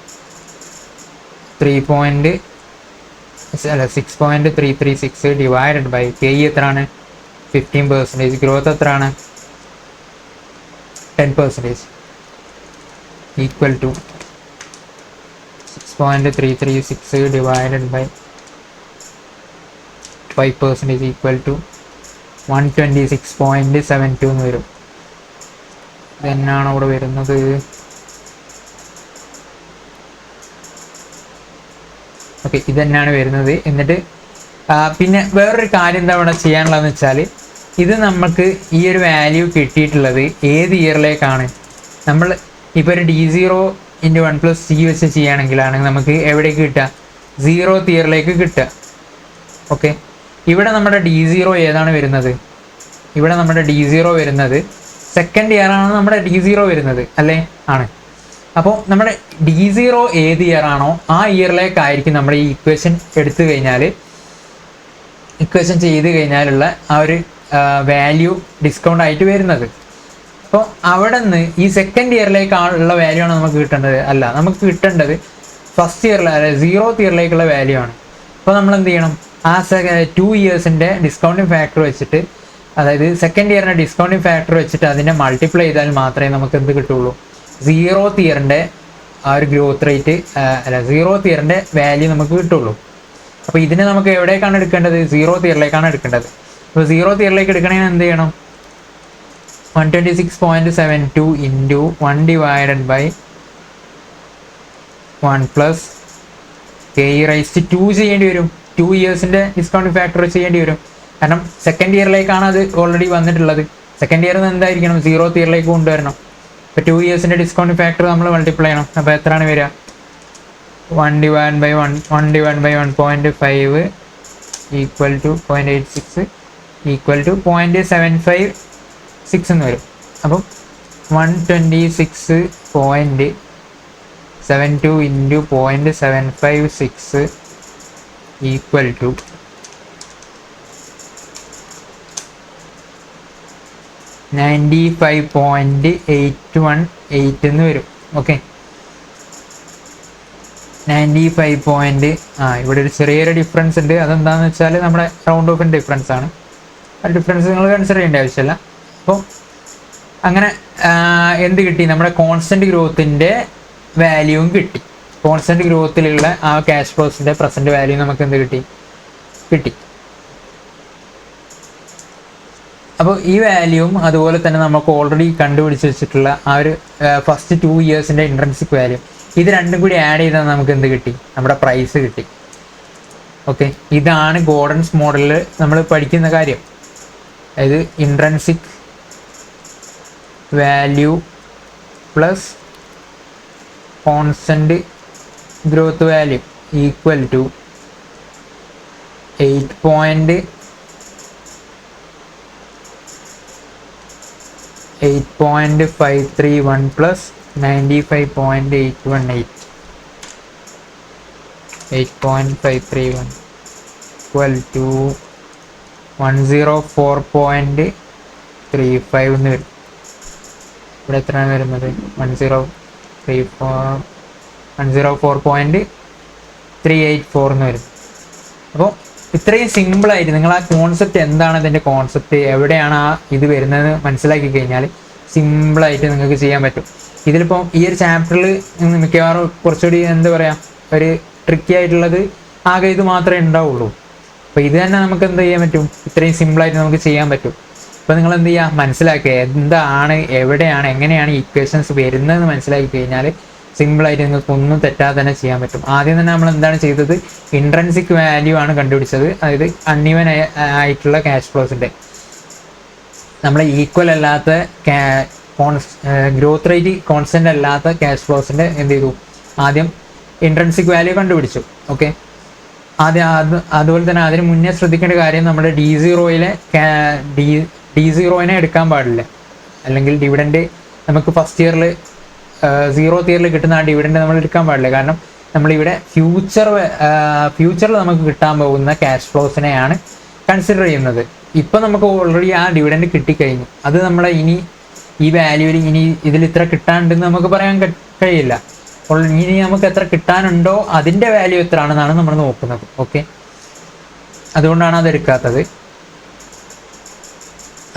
6.336 ഡിവൈഡഡ് ബൈ കെ ഇ എത്രയാണ് 15%, ഗ്രോത്ത് എത്രയാണ് 10%, equal to 6.336 divided by 5% equal to 126.72 എന്ന് വരും. ഇതെന്നാണ് അവിടെ വരുന്നത്, ഓക്കെ ഇതന്നെയാണ് വരുന്നത്. എന്നിട്ട് പിന്നെ വേറൊരു കാര്യം എന്താ ഇവിടെ ചെയ്യാനുള്ളതെന്ന് വെച്ചാൽ, ഇത് നമുക്ക് ഈ ഒരു വാല്യൂ കിട്ടിയിട്ടുള്ളത് ഏത് ഇയറിലേക്കാണ്, നമ്മൾ ഇപ്പോൾ ഒരു d0 ഇൻറ്റു 1 പ്ലസ് ജി വെച്ച് ചെയ്യുകയാണെങ്കിലാണ് നമുക്ക് എവിടേക്ക് കിട്ടുക, 0th ഇയറിലേക്ക് കിട്ടുക. ഓക്കെ, ഇവിടെ നമ്മുടെ d0 ഏതാണ് വരുന്നത്, ഇവിടെ നമ്മുടെ d0 വരുന്നത് സെക്കൻഡ് ഇയർ ആണ് നമ്മുടെ d0 വരുന്നത് അല്ലേ, ആണ്. അപ്പോൾ നമ്മുടെ d0 ഏത് ഇയർ ആണോ ആ ഇയറിലേക്കായിരിക്കും നമ്മൾ ഈ ഇക്വേഷൻ എടുത്തു കഴിഞ്ഞാൽ, ഇക്വേഷൻ ചെയ്ത് കഴിഞ്ഞാലുള്ള ആ ഒരു വാല്യൂ ഡിസ്കൗണ്ട് ആയിട്ട് വരുന്നത്. അപ്പോൾ അവിടെ നിന്ന് ഈ സെക്കൻഡ് ഇയറിലേക്കുള്ള വാല്യൂ ആണ് നമുക്ക് കിട്ടേണ്ടത്, അല്ല നമുക്ക് കിട്ടേണ്ടത് ഫസ്റ്റ് ഇയറിലെ 0th ഇയറിലേക്കുള്ള വാല്യൂ ആണ്. അപ്പോൾ നമ്മൾ എന്ത് ചെയ്യണം, ആ 2 ഇയേഴ്സിൻ്റെ ഡിസ്കൗണ്ടിങ് ഫാക്ടർ വെച്ചിട്ട്, അതായത് സെക്കൻഡ് ഇയറിൻ്റെ ഡിസ്കൗണ്ടിങ് ഫാക്ടർ വെച്ചിട്ട് അതിനെ മൾട്ടിപ്ലൈ ചെയ്താൽ മാത്രമേ നമുക്ക് എന്ത് കിട്ടുള്ളൂ, 0th ഇയറിൻ്റെ ആ ഒരു ഗ്രോത്ത് റേറ്റ്, അല്ല 0th ഇയറിൻ്റെ വാല്യൂ നമുക്ക് കിട്ടുള്ളൂ. അപ്പോൾ ഇതിനെ നമുക്ക് എവിടേക്കാണ് എടുക്കേണ്ടത്, 0th ഇയറിലേക്കാണ് എടുക്കേണ്ടത്. അപ്പോൾ 0th ഇയറിലേക്ക് എടുക്കണമെങ്കിൽ എന്ത് ചെയ്യണം, 126.72 into 1 divided by 1 plus K E raise to 2 ചെയ്യേണ്ടി വരും. 2 ഇയേഴ്സിൻ്റെ ഡിസ്കൗണ്ടിങ് ഫാക്ടർ ചെയ്യേണ്ടി വരും. കാരണം സെക്കൻഡ് ഇയറിലേക്കാണ് അത് ഓൾറെഡി വന്നിട്ടുള്ളത്. സെക്കൻഡ് ഇയറിൽ നിന്ന് എന്തായിരിക്കണം, 0th ഇയറിലേക്ക് കൊണ്ടുവരണം. ഇപ്പോൾ 2 ഇയേഴ്സിൻ്റെ ഡിസ്കൗണ്ടിങ് ഫാക്ടർ നമ്മൾ മൾട്ടിപ്ലൈ ചെയ്യണം. അപ്പോൾ എത്രയാണ് വരിക, 1 divide by 1.5 equal to 0.86 equal to 0.756 എന്ന് വരും. അപ്പം 126.72 ഇൻറ്റു 0.756 ഈക്വൽ ടു 95.818 എന്ന് വരും. ഓക്കെ, 95. ഇവിടെ ഒരു ചെറിയൊരു ഡിഫറൻസ് ഉണ്ട്. അതെന്താണെന്ന് വെച്ചാൽ നമ്മുടെ റൗണ്ട് ഓഫിൻ്റെ ഡിഫറൻസ് ആണ്. ആ ഡിഫറൻസ് നിങ്ങൾ കൺസിഡർ ചെയ്യേണ്ട ആവശ്യമില്ല. അപ്പോൾ അങ്ങനെ എന്ത് കിട്ടി, നമ്മുടെ കോൺസ്റ്റൻറ്റ് ഗ്രോത്തിൻ്റെ വാല്യൂവും കിട്ടി. കോൺസ്റ്റൻറ്റ് ഗ്രോത്തിലുള്ള ആ ക്യാഷ് ഫ്ലോസിൻ്റെ പ്രസൻറ്റ് വാല്യൂ നമുക്ക് എന്ത് കിട്ടി. അപ്പോൾ ഈ വാല്യൂവും അതുപോലെ തന്നെ നമുക്ക് ഓൾറെഡി കണ്ടുപിടിച്ച് വെച്ചിട്ടുള്ള ആ ഒരു ഫസ്റ്റ് 2 ഇയേഴ്സിൻ്റെ ഇൻട്രൻസിക് വാല്യൂ, ഇത് രണ്ടും കൂടി ആഡ് ചെയ്താൽ നമുക്ക് എന്ത് കിട്ടി, നമ്മുടെ പ്രൈസ് കിട്ടി. ഓക്കെ, ഇതാണ് ഗോർഡൻസ് മോഡലിൽ നമ്മൾ പഠിക്കുന്ന കാര്യം. അതായത് intrinsic value plus constant growth value equal to 8.531 plus 95.818. 8.531 equal to 104.35 എന്ന് വരും. ഇവിടെ എത്രയാണ് വരുന്നത്, 104.384 എന്ന് വരും. അപ്പോൾ ഇത്രയും സിമ്പിളായിട്ട് നിങ്ങൾ ആ കോൺസെപ്റ്റ് എന്താണ്, ഇതിൻ്റെ കോൺസെപ്റ്റ് എവിടെയാണ് ആ ഇത് വരുന്നത് മനസ്സിലാക്കി കഴിഞ്ഞാൽ സിമ്പിളായിട്ട് നിങ്ങൾക്ക് ചെയ്യാൻ പറ്റും. ഇതിലിപ്പോൾ ഈ ഒരു ചാപ്റ്ററിൽ മിക്കവാറും കുറച്ചുകൂടി എന്താ പറയുക ഒരു ട്രിക്കി ആയിട്ടുള്ളത് ആകെ ഇത് മാത്രമേ ഉണ്ടാവുള്ളൂ. അപ്പോൾ ഇത് തന്നെ നമുക്ക് എന്ത് ചെയ്യാൻ പറ്റും, ഇത്രയും സിമ്പിളായിട്ട് നമുക്ക് ചെയ്യാൻ പറ്റും. അപ്പോൾ നിങ്ങൾ എന്ത് ചെയ്യുക, മനസ്സിലാക്കുക എന്താണ്, എവിടെയാണ്, എങ്ങനെയാണ് ഇക്വേഷൻസ് വരുന്നതെന്ന് മനസ്സിലാക്കി കഴിഞ്ഞാൽ സിമ്പിളായിട്ട് നിങ്ങൾക്ക് ഒന്നും തെറ്റാതെ തന്നെ ചെയ്യാൻ പറ്റും. ആദ്യം തന്നെ നമ്മൾ എന്താണ് ചെയ്തത്, ഇൻട്രൻസിക് വാല്യൂ ആണ് കണ്ടുപിടിച്ചത്. അതായത് അൺഇവൻ ആയിട്ടുള്ള ക്യാഷ് ഫ്ലോസിൻ്റെ നമ്മൾ ഈക്വൽ അല്ലാത്ത ഗ്രോത്ത് റേറ്റ് കോൺസ്റ്റൻ്റ് അല്ലാത്ത ക്യാഷ് ഫ്ലോസിൻ്റെ എന്ത് ചെയ്തു, ആദ്യം ഇൻട്രൻസിക് വാല്യൂ കണ്ടുപിടിച്ചു. ഓക്കെ, അതുപോലെ തന്നെ അതിന് മുന്നേ ശ്രദ്ധിക്കേണ്ട കാര്യം നമ്മുടെ D0യിലെ D0നെ എടുക്കാൻ പാടില്ല. അല്ലെങ്കിൽ ഡിവിഡൻഡ് നമുക്ക് ഫസ്റ്റ് ഇയറിൽ 0th ഇയറിൽ കിട്ടുന്ന ആ ഡിവിഡൻഡ് നമ്മൾ എടുക്കാൻ പാടില്ല. കാരണം നമ്മളിവിടെ ഫ്യൂച്ചറിൽ നമുക്ക് കിട്ടാൻ പോകുന്ന ക്യാഷ് ഫ്ലോസിനെയാണ് കൺസിഡർ ചെയ്യുന്നത്. ഇപ്പം നമുക്ക് ഓൾറെഡി ആ ഡിവിഡൻഡ് കിട്ടിക്കഴിഞ്ഞു. അത് നമ്മളെ ഇനി ഈ വാല്യൂവിൽ ഇനി ഇതിൽ ഇത്ര കിട്ടാനുണ്ടെന്ന് നമുക്ക് പറയാൻ കഴിയില്ല. ഇനി നമുക്ക് എത്ര കിട്ടാനുണ്ടോ അതിൻ്റെ വാല്യൂ എത്ര ആണെന്നാണ് നമ്മൾ നോക്കുന്നത്. ഓക്കെ, അതുകൊണ്ടാണ് അത് എടുക്കാത്തത്.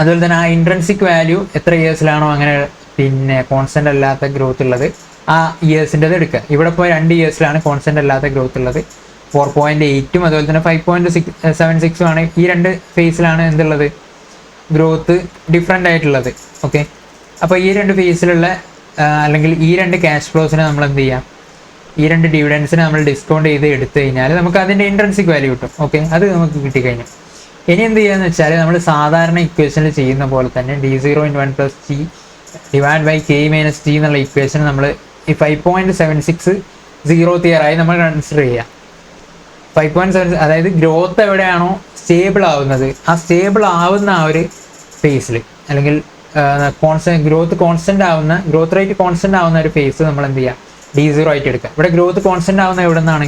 അതുപോലെ തന്നെ ആ ഇൻട്രൻസിക് വാല്യൂ എത്ര ഇയേഴ്സിലാണോ അങ്ങനെ പിന്നെ കോൺസ്റ്റൻ്റ് അല്ലാത്ത ഗ്രോത്ത് ഉള്ളത് ആ ഇയേഴ്സിൻ്റെത് എടുക്കുക. ഇവിടെ ഇപ്പോൾ 2 ഇയേഴ്സിലാണ് കോൺസ്റ്റൻ്റ് അല്ലാത്ത ഗ്രോത്ത് ഉള്ളത്. 4.8ഉം അതുപോലെ തന്നെ 5.76ഉം ആണ്. ഈ 2 ഫേസിലാണ് എന്തുള്ളത്, ഗ്രോത്ത് ഡിഫറെൻ്റ് ആയിട്ടുള്ളത്. ഓക്കെ, അപ്പോൾ ഈ 2 ഫേസിലുള്ള അല്ലെങ്കിൽ ഈ 2 ക്യാഷ് ഫ്ലോസിനെ നമ്മൾ എന്ത് ചെയ്യാം, ഈ 2 ഡിവിഡൻസിനെ നമ്മൾ ഡിസ്കൗണ്ട് ചെയ്ത് എടുത്തു കഴിഞ്ഞാൽ നമുക്ക് അതിൻ്റെ ഇൻട്രൻസിക് വാല്യൂ കിട്ടും. ഓക്കെ, അത് നമുക്ക് കിട്ടിക്കഴിഞ്ഞു. ഇനി എന്ത് ചെയ്യാന്ന് വെച്ചാൽ നമ്മൾ സാധാരണ ഇക്വേഷനിൽ ചെയ്യുന്ന പോലെ തന്നെ D0 × 1 + T / K - T എന്നുള്ള ഇക്വേഷൻ നമ്മൾ ഈ 5.76 0th ഇയർ ആയി നമ്മൾ കൺസിഡർ ചെയ്യുക. 5.7 അതായത് ഗ്രോത്ത് എവിടെയാണോ സ്റ്റേബിൾ ആവുന്നത് ആ സ്റ്റേബിൾ ആവുന്ന ആ ഒരു ഫേസിൽ അല്ലെങ്കിൽ ഗ്രോത്ത് റേറ്റ് കോൺസ്റ്റൻ്റ് ആവുന്ന ഒരു ഫേസ് നമ്മൾ എന്ത് ചെയ്യുക, D0 ആയിട്ട് എടുക്കുക. ഇവിടെ ഗ്രോത്ത് കോൺസ്റ്റൻ്റ് ആവുന്ന എവിടെ നിന്നാണ്,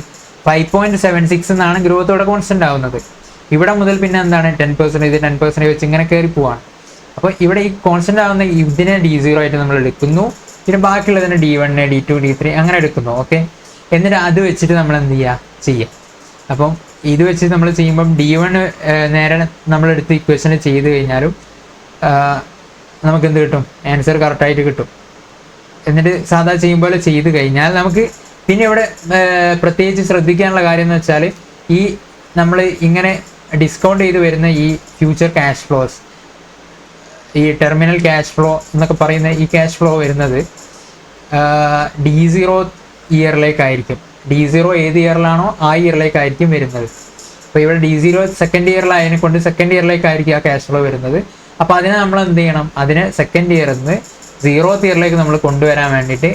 5.76 എന്നാണ് ഗ്രോത്ത് ഇവിടെ കോൺസ്റ്റൻ്റ് ആവുന്നത്. ഇവിടെ മുതൽ പിന്നെ എന്താണ് 10%, 10% വെച്ച് ഇങ്ങനെ കയറി പോവാണ്. അപ്പോൾ ഇവിടെ ഈ കോൺസ്റ്റൻ്റ് ആവുന്ന ഇതിനെ D0 ആയിട്ട് നമ്മൾ എടുക്കുന്നു. പിന്നെ ബാക്കിയുള്ളതിനെ D1, D2, D3 അങ്ങനെ എടുക്കുന്നു. ഓക്കെ, എന്നിട്ട് അത് വെച്ചിട്ട് നമ്മൾ എന്ത് ചെയ്യുക. അപ്പം ഇത് വെച്ച് നമ്മൾ ചെയ്യുമ്പം D1 നേരെ നമ്മളെടുത്ത് ഇക്വേഷനിൽ ചെയ്ത് കഴിഞ്ഞാലും നമുക്ക് എന്ത് കിട്ടും, ആൻസർ കറക്റ്റായിട്ട് കിട്ടും. എന്നിട്ട് സാധാ ചെയ്യുമ്പോൾ ചെയ്ത് കഴിഞ്ഞാൽ നമുക്ക് പിന്നെ ഇവിടെ പ്രത്യേകിച്ച് ശ്രദ്ധിക്കാനുള്ള കാര്യം എന്ന് വെച്ചാൽ ഈ നമ്മൾ ഇങ്ങനെ ഡിസ്കൗണ്ട് ചെയ്ത് വരുന്ന ഈ ഫ്യൂച്ചർ ക്യാഷ് ഫ്ലോസ്, ഈ ടെർമിനൽ ക്യാഷ് ഫ്ലോ എന്നൊക്കെ പറയുന്ന ഈ ക്യാഷ് ഫ്ലോ വരുന്നത് D0 ഇയറിലേക്കായിരിക്കും. D0 ഏത് ഇയറിലാണോ ആ ഇയറിലേക്കായിരിക്കും വരുന്നത്. അപ്പോൾ ഇവിടെ D0 സെക്കൻഡ് ഇയറിലായതിനെ കൊണ്ട് സെക്കൻഡ് ഇയറിലേക്കായിരിക്കും ആ ക്യാഷ് ഫ്ലോ വരുന്നത്. അപ്പോൾ അതിനെ നമ്മൾ എന്ത് ചെയ്യണം, അതിനെ സെക്കൻഡ് ഇയറിൽ നിന്ന് 0th ഇയറിലേക്ക് നമ്മൾ കൊണ്ടുവരാൻ വേണ്ടിയിട്ട്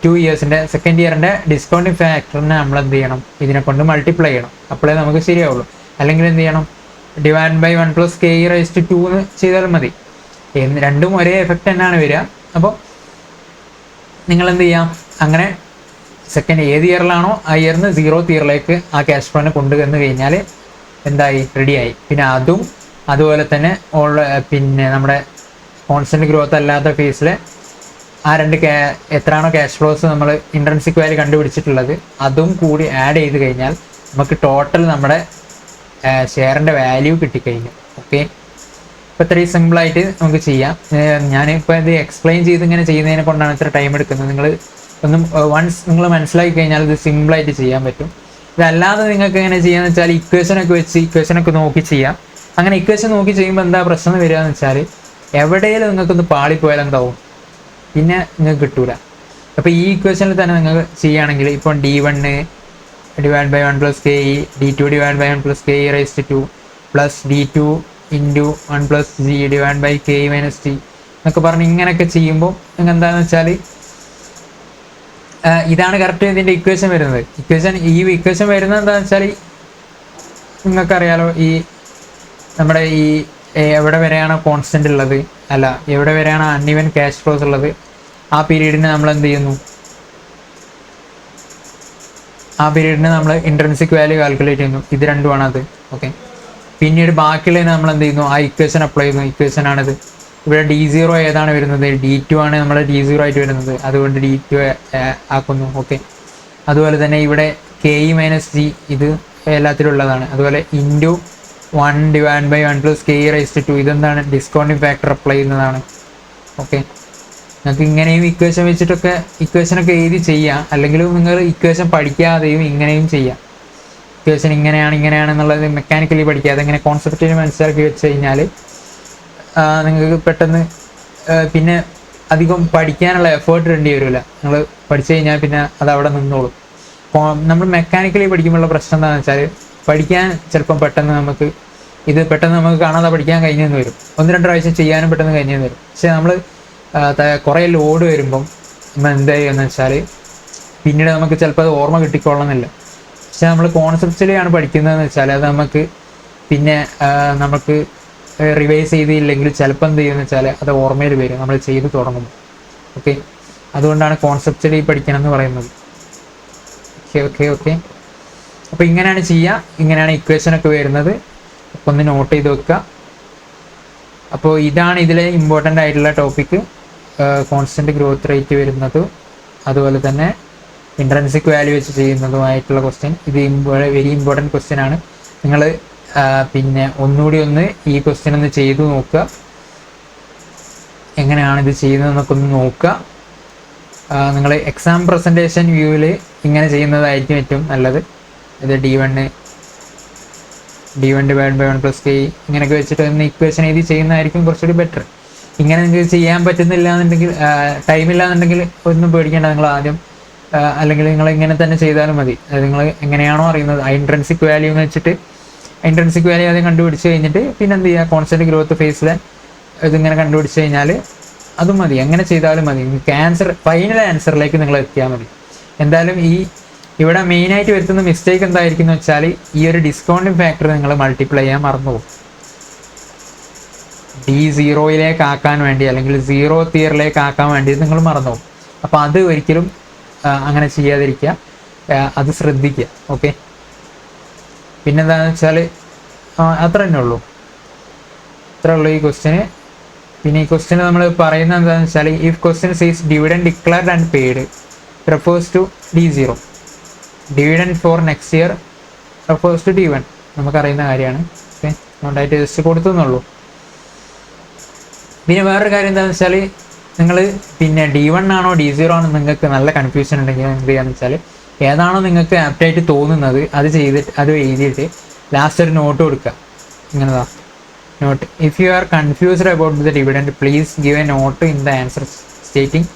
2 ഇയേഴ്സിൻ്റെ സെക്കൻഡ് ഇയറിൻ്റെ ഡിസ്കൗണ്ടിങ് ഫാക്ടറിനെ നമ്മൾ എന്ത് ചെയ്യണം, ഇതിനെ കൊണ്ട് മൾട്ടിപ്ലൈ ചെയ്യണം. അപ്പോഴേ നമുക്ക് ശരിയാവുള്ളൂ. അല്ലെങ്കിൽ എന്ത് ചെയ്യണം, /1 + K⁻² എന്ന് ചെയ്താൽ മതി. രണ്ടും ഒരേ എഫക്റ്റ് തന്നെയാണ് വരിക. അപ്പോൾ നിങ്ങൾ എന്ത് ചെയ്യാം, അങ്ങനെ സെക്കൻഡ് ഏത് ഇയറിലാണോ ആ ഇയറിൽ നിന്ന് 0th ഇയറിലേക്ക് ആ ക്യാഷ് ഫ്ലോനെ കൊണ്ടുവന്ന് കഴിഞ്ഞാൽ എന്തായി, റെഡിയായി. പിന്നെ അതുപോലെ തന്നെ പിന്നെ നമ്മുടെ കോൺസ്റ്റന്റ് ഗ്രോത്ത് അല്ലാത്ത ഫേസിലെ ആ 2 എത്രയാണോ ക്യാഷ് ഫ്ലോസ് നമ്മൾ ഇൻട്രൻസിക് വാല്യൂ കണ്ടുപിടിച്ചിട്ടുള്ളത് അതും കൂടി ആഡ് ചെയ്ത് കഴിഞ്ഞാൽ നമുക്ക് ടോട്ടൽ നമ്മുടെ ഷെയറിൻ്റെ വാല്യൂ കിട്ടിക്കഴിഞ്ഞു. ഓക്കെ, ഇപ്പോൾ ഇത്രയും സിമ്പിളായിട്ട് നമുക്ക് ചെയ്യാം. ഞാനിപ്പോൾ ഇത് എക്സ്പ്ലെയിൻ ചെയ്ത് ഇങ്ങനെ ചെയ്യുന്നതിനെ കൊണ്ടാണ് ഇത്ര ടൈം എടുക്കുന്നത്. നിങ്ങൾ വൺസ് നിങ്ങൾ മനസ്സിലാക്കി കഴിഞ്ഞാൽ ഇത് സിമ്പിളായിട്ട് ചെയ്യാൻ പറ്റും. ഇതല്ലാതെ നിങ്ങൾക്ക് എങ്ങനെ ചെയ്യാന്ന് വെച്ചാൽ ഇക്വേഷനൊക്കെ നോക്കി ചെയ്യാം. അങ്ങനെ ഇക്വേഷൻ നോക്കി ചെയ്യുമ്പോൾ എന്താ പ്രശ്നം വരിക എന്ന് വെച്ചാൽ എവിടെയെങ്കിലും നിങ്ങൾക്കൊന്ന് പാളിപ്പോയാൽ എന്താവും, പിന്നെ നിങ്ങൾക്ക് കിട്ടൂല. അപ്പോൾ ഈ ഇക്വേഷനിൽ തന്നെ നിങ്ങൾ ചെയ്യുകയാണെങ്കിൽ ഇപ്പം D1 / 1 + KE, D2 / 1 + K⁻² plus D2 × 1 + G / K - T എന്നൊക്കെ പറഞ്ഞ് ഇങ്ങനെയൊക്കെ ചെയ്യുമ്പോൾ നിങ്ങൾ എന്താണെന്ന് വെച്ചാൽ ഇതാണ് കറക്റ്റ് ഇതിൻ്റെ ഇക്വേഷൻ വരുന്നത്. ഈ ഇക്വേഷൻ വരുന്നത് എന്താണെന്ന് വെച്ചാൽ നിങ്ങൾക്കറിയാലോ, ഈ നമ്മുടെ ഈ എവിടെ വരെയാണോ കോൺസ്റ്റൻ്റ് ഉള്ളത്, അല്ല എവിടെ വരെയാണോ അൺഇവൻ ക്യാഷ് ഫ്ലോസ് ഉള്ളത് ആ പീരീഡിന് നമ്മൾ എന്ത് ചെയ്യുന്നു, ആ പീരീഡിന് നമ്മൾ ഇൻട്രൻസിക് വാല്യൂ കാൽക്കുലേറ്റ് ചെയ്യുന്നു. ഇത് രണ്ടുമാണ് അത്. ഓക്കെ, പിന്നീട് ബാക്കിയുള്ളതിന് നമ്മൾ എന്ത് ചെയ്യുന്നു, ആ ഇക്വേഷൻ അപ്ലൈ ചെയ്യുന്നു. ഇക്വേഷനാണിത്. ഇവിടെ D0 ഏതാണ് വരുന്നത്, D2 ആണ് നമ്മൾ D0 ആയിട്ട് വരുന്നത്, അതുകൊണ്ട് D2 ആക്കുന്നു. ഓക്കെ, അതുപോലെ തന്നെ ഇവിടെ K - G ഇത് എല്ലാത്തിലും ഉള്ളതാണ്. അതുപോലെ × 1 / 1 + K⁻² ഇതെന്താണ്, ഡിസ്കൗണ്ടിങ് ഫാക്ടർ അപ്ലൈ ചെയ്യുന്നതാണ്. ഓക്കെ, നിങ്ങൾക്ക് ഇങ്ങനെയും ഇക്വേഷൻ വെച്ചിട്ടൊക്കെ ഇക്വേഷനൊക്കെ എഴുതി ചെയ്യാം, അല്ലെങ്കിൽ നിങ്ങൾ ഇക്വേഷൻ പഠിക്കാതെയും ഇങ്ങനെയും ചെയ്യാം. ഇക്വേഷൻ ഇങ്ങനെയാണെന്നുള്ളത് മെക്കാനിക്കലി പഠിക്കാതെ ഇങ്ങനെ കോൺസെപ്റ്റിന് മനസ്സിലാക്കി വെച്ച് കഴിഞ്ഞാൽ നിങ്ങൾക്ക് പെട്ടെന്ന് പിന്നെ അധികം പഠിക്കാനുള്ള എഫേർട്ട് ഇടേണ്ടി വരില്ല. നിങ്ങൾ പഠിച്ചു കഴിഞ്ഞാൽ പിന്നെ അത് അവിടെ നിന്നോളും. നമ്മൾ മെക്കാനിക്കലി പഠിക്കുമ്പോഴുള്ള പ്രശ്നം എന്താണെന്ന് വെച്ചാൽ പഠിക്കാൻ ചിലപ്പം പെട്ടെന്ന് നമുക്ക് കാണാതെ പഠിക്കാൻ കഴിഞ്ഞെന്ന് വരും. 1-2 പ്രാവശ്യം ചെയ്യാനും പെട്ടെന്ന് കഴിഞ്ഞെന്ന് വരും. പക്ഷെ നമ്മൾ കുറേ ലോഡ് വരുമ്പം നമ്മൾ എന്താ ചെയ്യുകയെന്ന് വെച്ചാൽ പിന്നീട് നമുക്ക് ചിലപ്പോൾ അത് ഓർമ്മ കിട്ടിക്കൊള്ളണമെന്നില്ല. പക്ഷെ നമ്മൾ കോൺസെപ്റ്റ്സിലാണ് പഠിക്കുന്നതെന്ന് വെച്ചാൽ അത് നമുക്ക് പിന്നെ നമുക്ക് റിവൈസ് ചെയ്തില്ലെങ്കിൽ ചിലപ്പോൾ എന്ത് ചെയ്യുമെന്ന് വെച്ചാൽ അത് ഓർമ്മയിൽ വരും നമ്മൾ ചെയ്ത് തുടങ്ങുമ്പോൾ. ഓക്കെ, അതുകൊണ്ടാണ് കോൺസെപ്റ്റ്സിലി പഠിക്കണം എന്ന് പറയുന്നത്. ഓക്കെ. അപ്പോൾ ഇങ്ങനെയാണ് ചെയ്യുക, ഇങ്ങനെയാണ് ഇക്വേഷനൊക്കെ വരുന്നത്. അപ്പോൾ ഒന്ന് നോട്ട് ചെയ്ത് വെക്കുക. അപ്പോൾ ഇതാണ് ഇതിലെ ഇമ്പോർട്ടൻ്റ് ആയിട്ടുള്ള ടോപ്പിക്ക്, കോൺസ്റ്റൻറ്റ് ഗ്രോത്ത് റേറ്റ് വരുന്നത്, അതുപോലെ തന്നെ ഇൻട്രൻസിക് വാല്യൂ വെച്ച് ചെയ്യുന്നതുമായിട്ടുള്ള ക്വസ്റ്റ്യൻ. ഇത് വെരി ഇമ്പോർട്ടൻറ്റ് ക്വസ്റ്റ്യൻ ആണ്. നിങ്ങൾ പിന്നെ ഒന്നുകൂടി ഈ ക്വസ്റ്റ്യൻ ഒന്ന് ചെയ്തു നോക്കുക, എങ്ങനെയാണ് ഇത് ചെയ്യുന്നതെന്നൊക്കെ ഒന്ന് നോക്കുക. നിങ്ങൾ എക്സാം പ്രസൻറ്റേഷൻ വ്യൂവിൽ ഇങ്ങനെ ചെയ്യുന്നതായിരിക്കും ഏറ്റവും നല്ലത്. ഇത് D1 1/1 ഇങ്ങനെയൊക്കെ വെച്ചിട്ട് ഒന്ന് ഇക്വേഷൻ എഴുതി ചെയ്യുന്നതായിരിക്കും കുറച്ചുകൂടി ബെറ്റർ. ഇങ്ങനെ നിങ്ങൾക്ക് ചെയ്യാൻ പറ്റുന്നില്ല എന്നുണ്ടെങ്കിൽ, ടൈമില്ല എന്നുണ്ടെങ്കിൽ ഒന്നും പേടിക്കേണ്ട. നിങ്ങൾ ആദ്യം അല്ലെങ്കിൽ നിങ്ങൾ ഇങ്ങനെ തന്നെ ചെയ്താലും മതി. അത് നിങ്ങൾ എങ്ങനെയാണോ അറിയുന്നത് ഇൻട്രൻസിക് വാല്യൂ എന്ന് വെച്ചിട്ട് ഇൻട്രൻസിക് വാല്യൂ ആദ്യം കണ്ടുപിടിച്ച് കഴിഞ്ഞിട്ട് പിന്നെ എന്ത് ചെയ്യുക, കോൺസ്റ്റൻറ്റ് ഗ്രോത്ത് ഫേസിലെ ഇതിങ്ങനെ കണ്ടുപിടിച്ച് കഴിഞ്ഞാൽ അതും മതി. അങ്ങനെ ചെയ്താലും മതി. നിങ്ങൾക്ക് ഫൈനൽ ആൻസറിലേക്ക് നിങ്ങൾ എത്തിയാൽ മതി. എന്തായാലും ഇവിടെ മെയിനായിട്ട് വരുത്തുന്ന മിസ്റ്റേക്ക് എന്തായിരിക്കും എന്ന് വെച്ചാൽ ഈ ഒരു ഡിസ്കൗണ്ടിങ് ഫാക്ടർ നിങ്ങൾ മൾട്ടിപ്ലൈ ചെയ്യാൻ മറന്നുപോകും. D0 ആക്കാൻ വേണ്ടി അല്ലെങ്കിൽ 0th ഇയറിലേക്ക് ആക്കാൻ വേണ്ടി നിങ്ങൾ മറന്നുപോകും. അപ്പോൾ അത് ഒരിക്കലും അങ്ങനെ ചെയ്യാതിരിക്കുക, അത് ശ്രദ്ധിക്കുക. ഓക്കെ, പിന്നെന്താണെന്ന് വെച്ചാൽ അത്ര തന്നെ ഉള്ളൂ, ഈ ക്വസ്റ്റ്യന്. പിന്നെ ഈ ക്വസ്റ്റ്യന് നമ്മൾ പറയുന്നത് എന്താണെന്ന് വെച്ചാൽ if question says dividend declared and paid refers to D0, dividend for next year refers to D1. നമുക്കറിയുന്ന കാര്യമാണ്. ഓക്കെ, അതുകൊണ്ടായിട്ട് ജസ്റ്റ് കൊടുത്തുന്നുള്ളൂ. പിന്നെ വേറൊരു കാര്യം എന്താണെന്ന് വെച്ചാൽ നിങ്ങൾ പിന്നെ D1 ആണോ D0 ആണോ നിങ്ങൾക്ക് നല്ല കൺഫ്യൂഷൻ ഉണ്ടെങ്കിൽ എന്ത് ചെയ്യാന്ന് വെച്ചാൽ ഏതാണോ നിങ്ങൾക്ക് ആപ്റ്റായിട്ട് തോന്നുന്നത് അത് എഴുതിയിട്ട് ലാസ്റ്റ് ഒരു നോട്ട് കൊടുക്കുക. ഇങ്ങനെതാ note. If you are confused about the dividend please give a note in the answer stating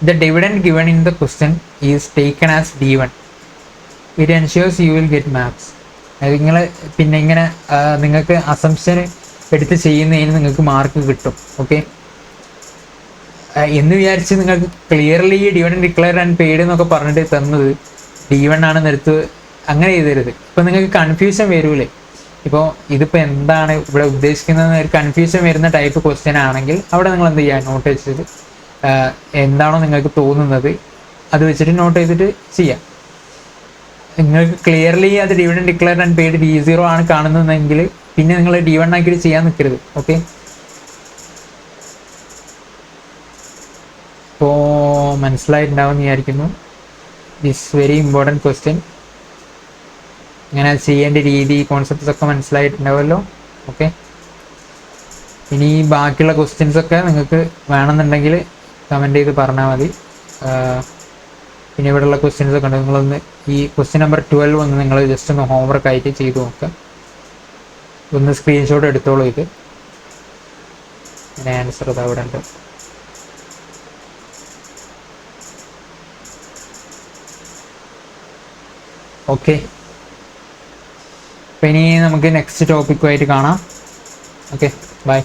the dividend given in the question is taken as D1. It ensures you will get marks. അതായത് നിങ്ങൾ പിന്നെ ഇങ്ങനെ നിങ്ങൾക്ക് assumption എടുത്ത് ചെയ്യുന്നതിന് നിങ്ങൾക്ക് mark കിട്ടും. Okay, എന്ന് വിചാരിച്ച് നിങ്ങൾക്ക് clearly dividend declared and paid എന്നൊക്കെ പറഞ്ഞിട്ട് തന്നത് D1 ആണ് നിർത്ത്, അങ്ങനെ ചെയ്തരുത്. ഇപ്പം നിങ്ങൾക്ക് കൺഫ്യൂഷൻ വരൂലേ, ഇപ്പോൾ ഇതിപ്പോൾ എന്താണ് ഇവിടെ ഉദ്ദേശിക്കുന്നത് ഒരു കൺഫ്യൂഷൻ വരുന്ന ടൈപ്പ് ക്വസ്റ്റ്യൻ ആണെങ്കിൽ അവിടെ നിങ്ങൾ എന്ത് ചെയ്യുക, നോട്ട് വെച്ചിട്ട് എന്താണോ നിങ്ങൾക്ക് തോന്നുന്നത് അത് വെച്ചിട്ട് നോട്ട് ചെയ്തിട്ട് ചെയ്യാം. നിങ്ങൾക്ക് ക്ലിയർലി അത് dividend declared and paid D0 ആണ് കാണുന്നതെങ്കിൽ പിന്നെ നിങ്ങൾ D1 ആക്കിയിട്ട് ചെയ്യാൻ നിൽക്കരുത്. ഓക്കെ, ഇപ്പോൾ മനസ്സിലായിട്ടുണ്ടാവുമെന്ന് വിചാരിക്കുന്നു. This very important question. ഇങ്ങനെ ചെയ്യേണ്ട രീതി, കോൺസെപ്റ്റ്സ് ഒക്കെ മനസ്സിലായിട്ടുണ്ടാവുമല്ലോ. ഓക്കെ, ഇനി ബാക്കിയുള്ള ക്വസ്റ്റ്യൻസൊക്കെ നിങ്ങൾക്ക് വേണമെന്നുണ്ടെങ്കിൽ കമൻറ്റ് ചെയ്ത് പറഞ്ഞാൽ മതി. പിന്നെ ഇവിടെയുള്ള ക്വസ്റ്റ്യൻസ് ഒക്കെ ഉണ്ട്, നിങ്ങളൊന്ന് ഈ ക്വസ്റ്റ്യൻ നമ്പർ 12 ഒന്ന് നിങ്ങൾ ജസ്റ്റ് ഒന്ന് ഹോംവർക്ക് ആയിട്ട് ചെയ്ത് നോക്കുക. ഒന്ന് സ്ക്രീൻഷോട്ട് എടുത്തോളൂ. ഇത് ആൻസർ അത് അവിടെ ഉണ്ട്. ഓക്കെ, അപ്പം ഇനി നമുക്ക് നെക്സ്റ്റ് ടോപ്പിക്കുമായിട്ട് കാണാം. Okay, by.